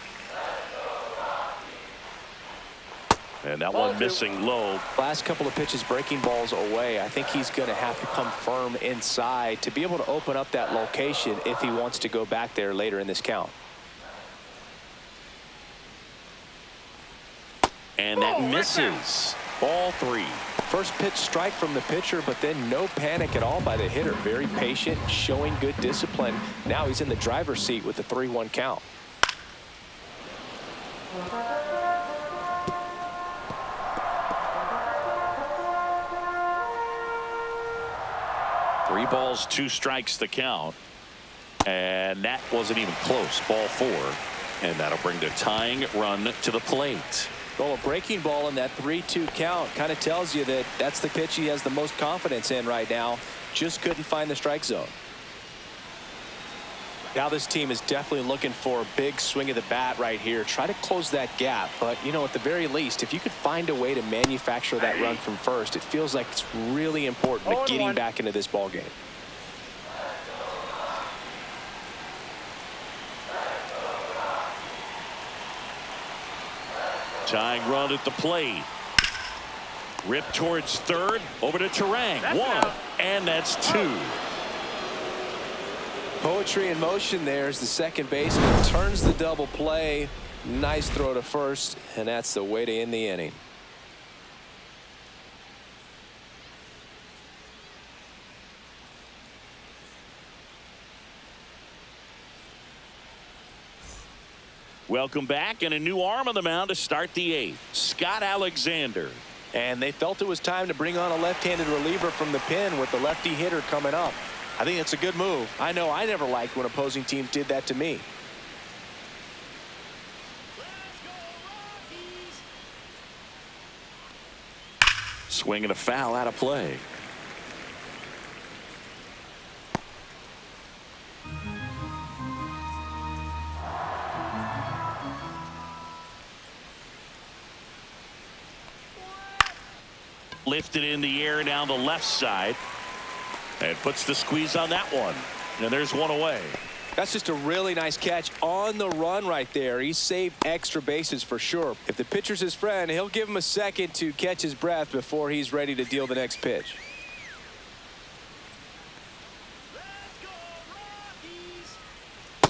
And that one missing low. Last couple of pitches breaking balls away. I think he's going to have to come firm inside to be able to open up that location if he wants to go back there later in this count. And that misses. Ball 3. First pitch strike from the pitcher, but then no panic at all by the hitter. Very patient, showing good discipline. Now he's in the driver's seat with the 3-1 count. Three balls, 2 strikes the count. And that wasn't even close. Ball 4. And that'll bring the tying run to the plate. Well, a breaking ball in that 3-2 count kind of tells you that that's the pitch he has the most confidence in right now. Just couldn't find the strike zone. Now this team is definitely looking for a big swing of the bat right here. Try to close that gap. But, you know, at the very least, if you could find a way to manufacture that run from first, it feels like it's really important to getting back into this ball game. Tying run at the plate. Rip towards third. Over to Terang. That's 1. out. And that's 2. Poetry in motion there as the second baseman turns the double play. Nice throw to first, and that's the way to end the inning. Welcome back, and a new arm on the mound to start the 8th. Scott Alexander. And they felt it was time to bring on a left-handed reliever from the pen with the lefty hitter coming up. I think it's a good move. I know I never liked when opposing teams did that to me. Let's go, Rockies. Swing and a foul out of play. Lifted in the air down the left side. And puts the squeeze on that one. And there's one away. That's just a really nice catch on the run right there. He saved extra bases for sure. If the pitcher's his friend, he'll give him a second to catch his breath before he's ready to deal the next pitch. Let's go, Rockies.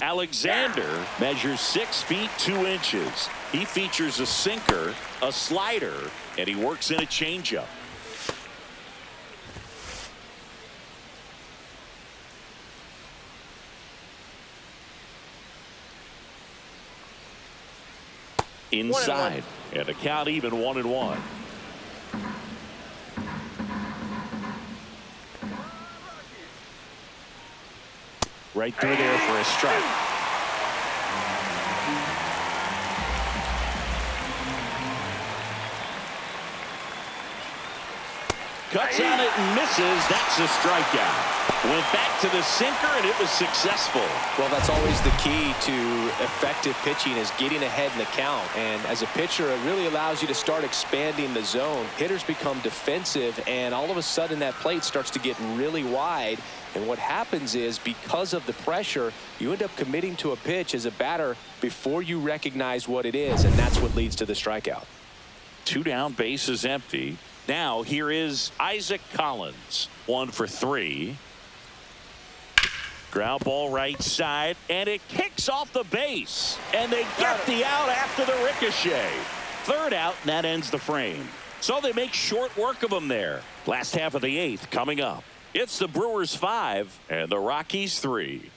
Alexander measures 6 feet 2 inches. He features a sinker, a slider, and he works in a changeup. Inside, and a count even 1-1. Right through there for a strike. Cuts on it and misses. That's a strikeout. Went back to the sinker, and it was successful. Well, that's always the key to effective pitching, is getting ahead in the count. And as a pitcher, it really allows you to start expanding the zone. Hitters become defensive, and all of a sudden that plate starts to get really wide. And what happens is, because of the pressure, you end up committing to a pitch as a batter before you recognize what it is, and that's what leads to the strikeout. 2 down, bases empty. Now here is Isaac Collins. 1 for 3. Ground ball right side, and it kicks off the base. And they get the out after the ricochet. 3rd out, and that ends the frame. So they make short work of him there. Last half of the 8th coming up. It's the Brewers 5 and the Rockies 3.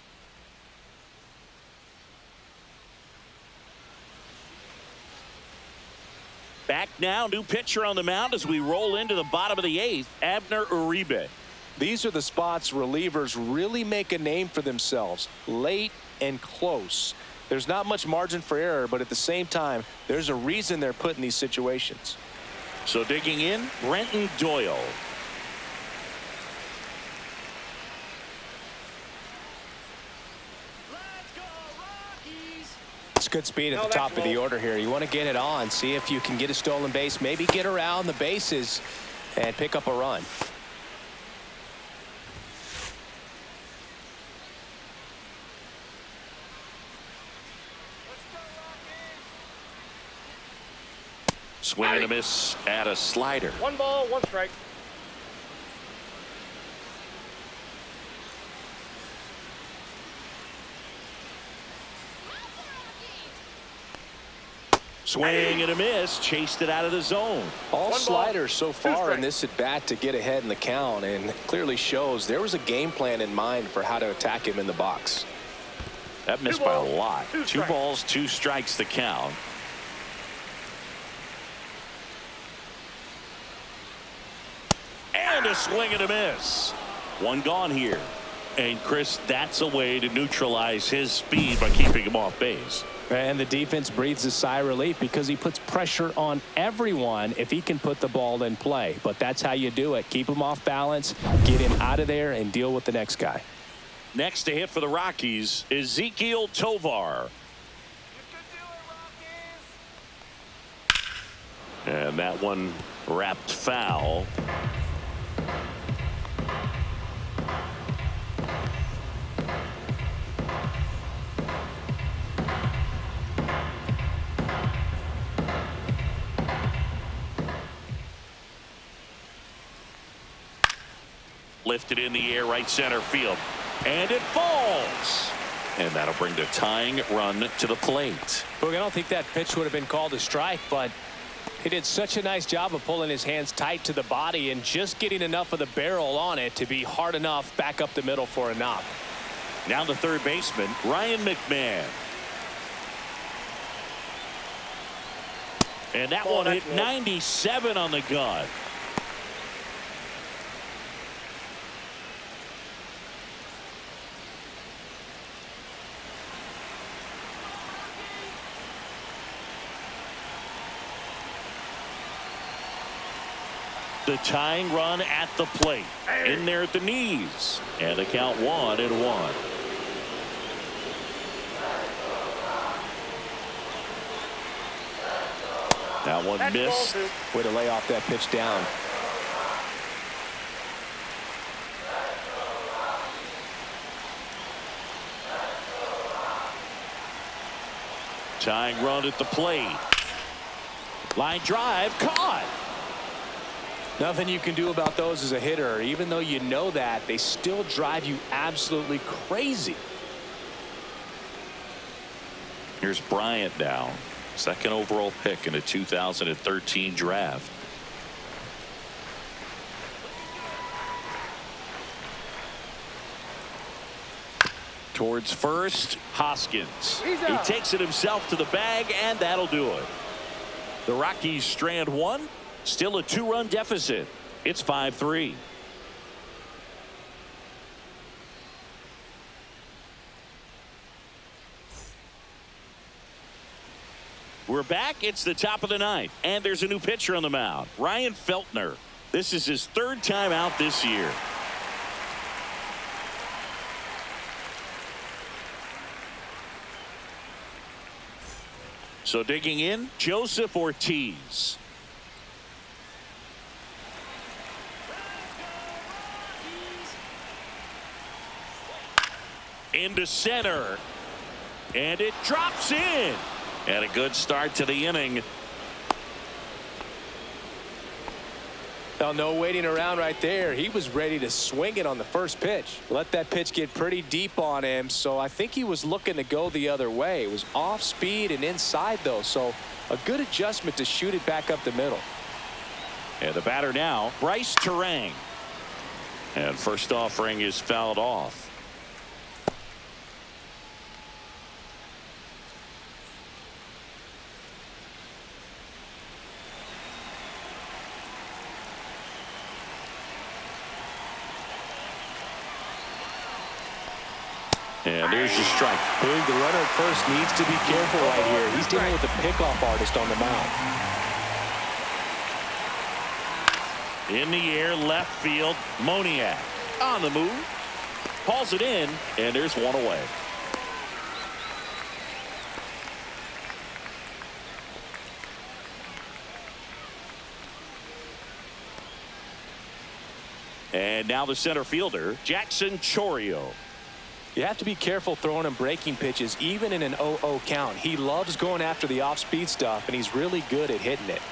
Back now, new pitcher on the mound as we roll into the bottom of the 8th, Abner Uribe. These are the spots relievers really make a name for themselves, late and close. There's not much margin for error, but at the same time, there's a reason they're put in these situations. So digging in, Brenton Doyle. Let's go, Rockies. It's good speed at the top of the order here. You want to get it on, see if you can get a stolen base, maybe get around the bases and pick up a run. Swing and a miss at a slider. 1 ball, 1 strike. Swing and a miss. Chased it out of the zone. All One sliders ball, so far strikes. in this at bat to get ahead in the count, and clearly shows there was a game plan in mind for how to attack him in the box. That missed by a lot. Two balls, 2 strikes the count. And a swing and a miss. 1 gone here. And Chris, that's a way to neutralize his speed by keeping him off base. And the defense breathes a sigh of relief because he puts pressure on everyone if he can put the ball in play. But that's how you do it. Keep him off balance, get him out of there, and deal with the next guy. Next to hit for the Rockies, Ezequiel Tovar. And that one wrapped foul. Lifted in the air, right center field. And it falls. And that'll bring the tying run to the plate. Look, I don't think that pitch would have been called a strike, but he did such a nice job of pulling his hands tight to the body and just getting enough of the barrel on it to be hard enough back up the middle for a knock. Now the third baseman, Ryan McMahon. And that one hit 97 on the gun. The tying run at the plate. In there at the knees. And the count 1-1. That one missed. Way to lay off that pitch down. Tying run at the plate. Line drive caught. Nothing you can do about those as a hitter. Even though you know that, they still drive you absolutely crazy. Here's Bryant now. Second overall pick in the 2013 draft. Towards first, Hoskins. He takes it himself to the bag, and that'll do it. The Rockies strand 1. Still a 2-run deficit. It's 5-3. We're back. It's the top of the 9th, and there's a new pitcher on the mound, Ryan Feltner. This is his 3rd time out this year. So digging in, Joseph Ortiz. Into center, and it drops in. And a good start to the inning. Now, no waiting around right there. He was ready to swing it on the first pitch. Let that pitch get pretty deep on him, so I think he was looking to go the other way. It was off speed and inside, though, so a good adjustment to shoot it back up the middle. And the batter now, Bryce Terang. And first offering is fouled off. And there's your strike. Boog, the runner at first needs to be careful right here. He's dealing with a pickoff artist on the mound. In the air, left field, Moniak on the move. Hauls it in, and there's one away. And now the center fielder, Jackson Chourio. You have to be careful throwing him breaking pitches, even in an 0-0 count. He loves going after the off-speed stuff, and he's really good at hitting it.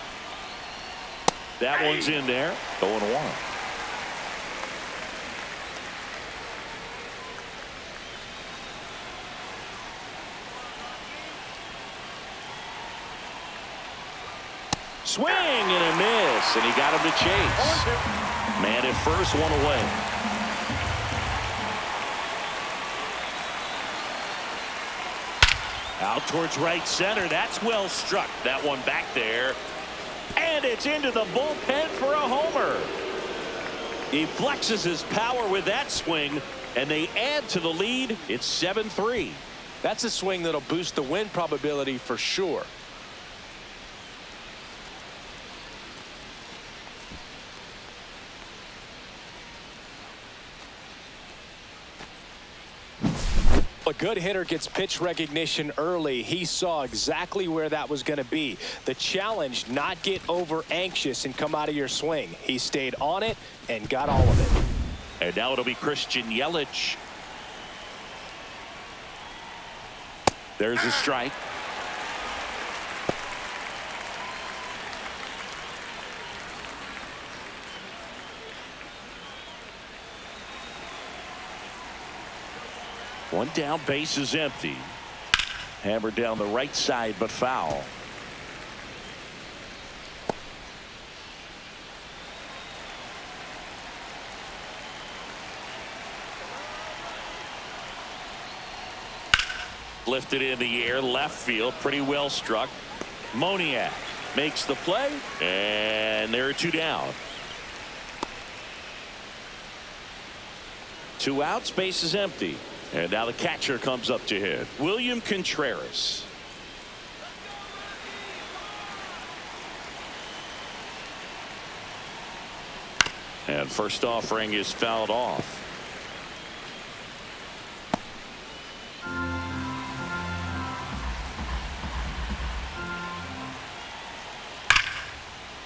That one's in there. 0-1. Swing and a miss, and he got him to chase. Man at first, one away. Out towards right center. That's well struck. That one back there. And it's into the bullpen for a homer. He flexes his power with that swing, and they add to the lead. It's 7-3. That's a swing that'll boost the win probability for sure. A good hitter gets pitch recognition early. He saw exactly where that was going to be. The challenge, not get over anxious and come out of your swing. He stayed on it and got all of it. And now it'll be Christian Yelich. There's a strike. One down, base is empty. Hammered down the right side, but foul. Lifted in the air, left field, pretty well struck. Moniak makes the play, and there are two down. Two outs, base is empty. And now the catcher comes up to hit. William Contreras. And first offering is fouled off.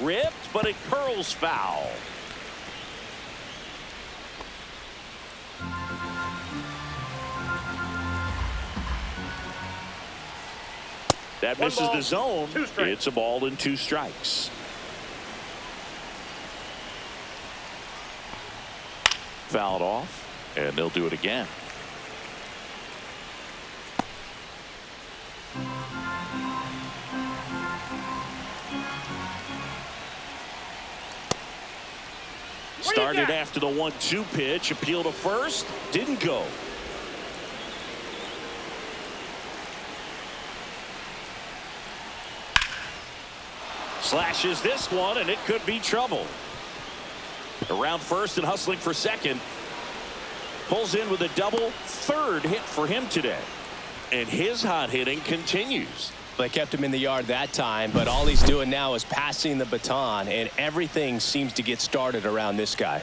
Ripped, but it curls foul. That misses the zone. It's a ball and two strikes. Fouled off, and they'll do it again. Started after the 1-2 pitch. Appeal to first. Didn't go. Slashes this one, and it could be trouble. Around first and hustling for second. Pulls in with a double. Third hit for him today. And his hot hitting continues. They kept him in the yard that time, but all he's doing now is passing the baton, and everything seems to get started around this guy.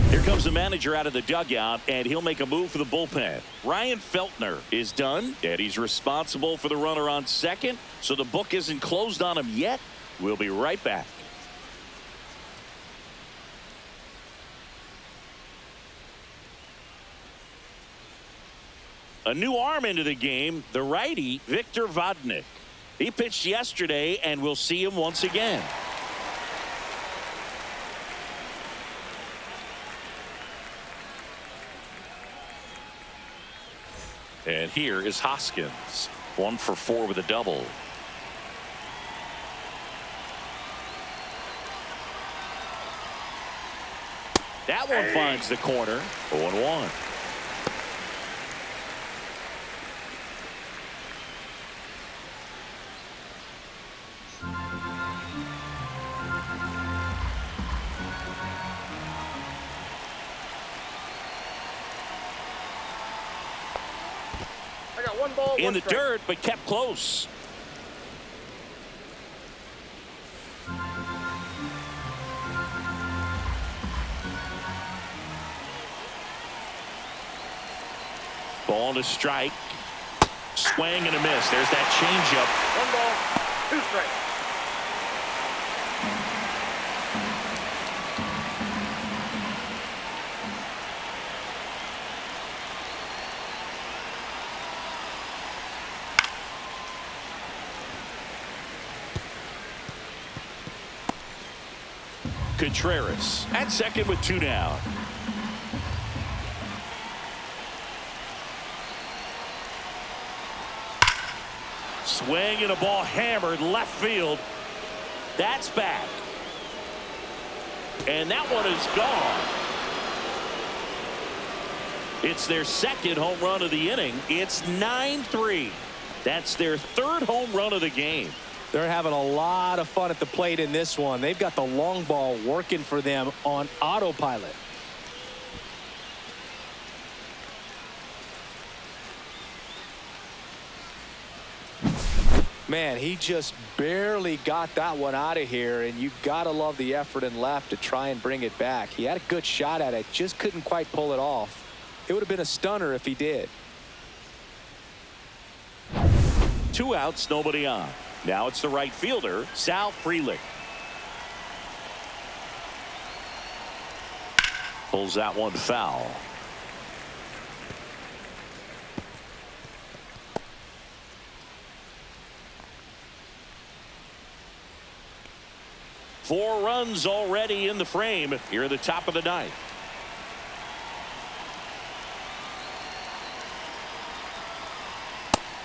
Here comes the manager out of the dugout, and he'll make a move for the bullpen. Ryan Feltner is done, and he's responsible for the runner on second, so the book isn't closed on him yet. We'll be right back. A new arm into the game, the righty, Victor Vodnik. He pitched yesterday, and we'll see him once again. And here is Hoskins. 1 for 4 with a double. That one finds the corner. 0-1. In the dirt, but kept close. Ball to strike. Swing and a miss. There's that changeup. 1 ball, 2 strikes. Contreras at second with 2 down. Swing and a ball hammered left field. That's back. And that one is gone. It's their second home run of the inning. It's 9-3. That's their third home run of the game. They're having a lot of fun at the plate in this one. They've got the long ball working for them on autopilot. Man, he just barely got that one out of here, and you gotta love the effort in left to try and bring it back. He had a good shot at it, just couldn't quite pull it off. It would have been a stunner if he did. 2 outs, nobody on. Now it's the right fielder, Sal Frelick. Pulls that one foul. Four runs already in the frame here at the top of the ninth.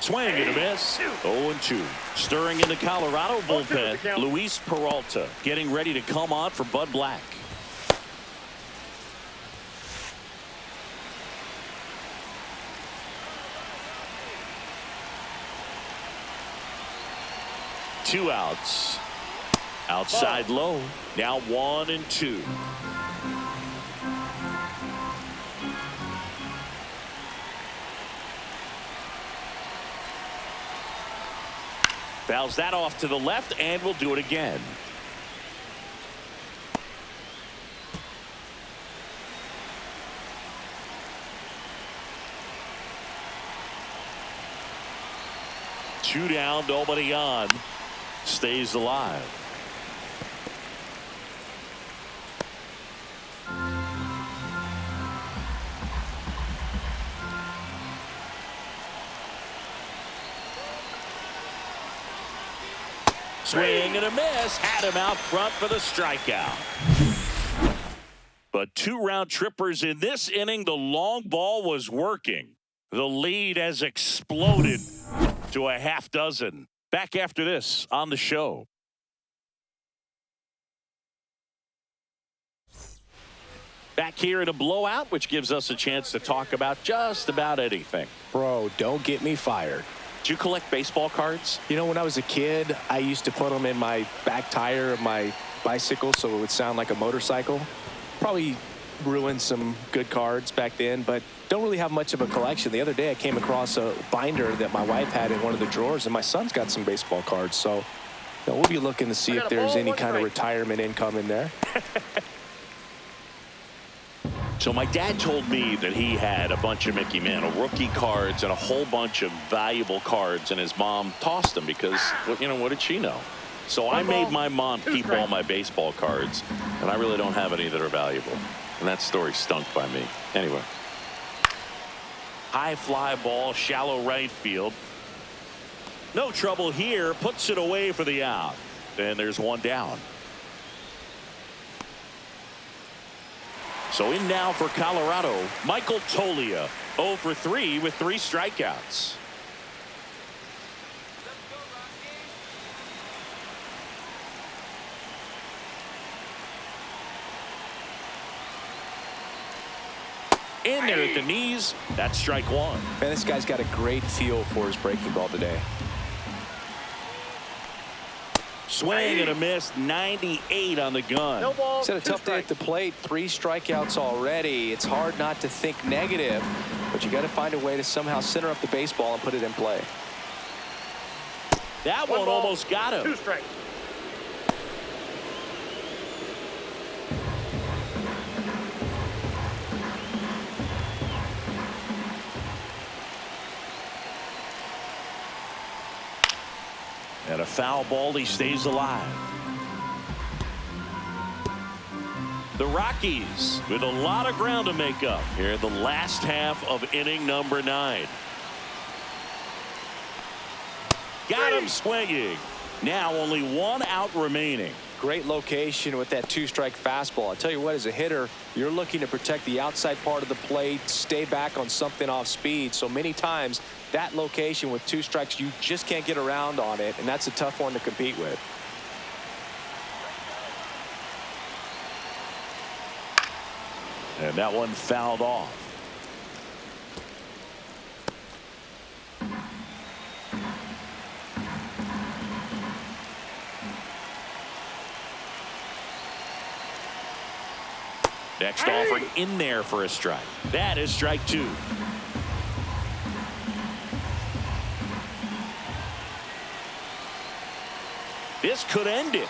Swing and a miss. 0-2. Stirring in the Colorado bullpen, Luis Peralta getting ready to come on for Bud Black. Two outs. Outside low. Now 1-2. Fouls that off to the left, and we'll do it again. Two down, nobody on. Stays alive. Swing and a miss. Had him out front for the strikeout. But 2 round trippers in this inning. The long ball was working. The lead has exploded to a half dozen. Back after this on the show. Back here in a blowout, which gives us a chance to talk about just about anything. Bro, don't get me fired. Do you collect baseball cards? You know, when I was a kid, I used to put them in my back tire of my bicycle so it would sound like a motorcycle. Probably ruined some good cards back then, but don't really have much of a collection. The other day I came across a binder that my wife had in one of the drawers, and my son's got some baseball cards. So, you know, we'll be looking to see if there's any kind of retirement income in there. So my dad told me that he had a bunch of Mickey Mantle rookie cards and a whole bunch of valuable cards, and his mom tossed them because, you know, what did she know? So I made my mom keep all my baseball cards, and I really don't have any that are valuable. And that story stunk by me. Anyway. High fly ball, shallow right field. No trouble here. Puts it away for the out. And there's one down. So in now for Colorado, Michael Toglia, 0 for 3 with 3 strikeouts. In there at the knees. That's strike 1. Man, this guy's got a great feel for his breaking ball today. Swing and a miss. 98 on the gun. No ball. He's had a tough day at the plate. 3 strikeouts already. It's hard not to think negative, but you got to find a way to somehow center up the baseball and put it in play. That one almost got him. 2 strikes. And a foul ball, he stays alive. The Rockies with a lot of ground to make up here in the last half of inning number 9. Got him swinging. Now only 1 out remaining. Great location with that 2-strike fastball. I tell you what, as a hitter, you're looking to protect the outside part of the plate, stay back on something off speed. So many times that location with 2 strikes, you just can't get around on it, and that's a tough one to compete with. And that one fouled off. Next offering in there for a strike. That is strike 2. This could end it.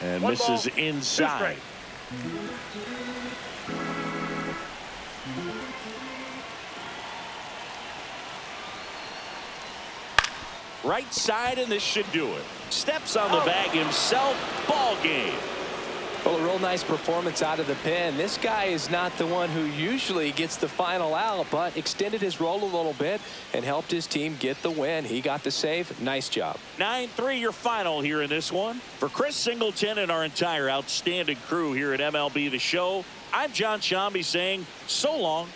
And One misses ball, 2 inside. strikes. Right side, and this should do it. Steps on the bag himself. Ball game. Well, a real nice performance out of the pen. This guy is not the one who usually gets the final out, but extended his role a little bit and helped his team get the win. He got the save. Nice job. 9-3 your final here in this one. For Chris Singleton and our entire outstanding crew here at MLB The Show, I'm John Shambi saying so long.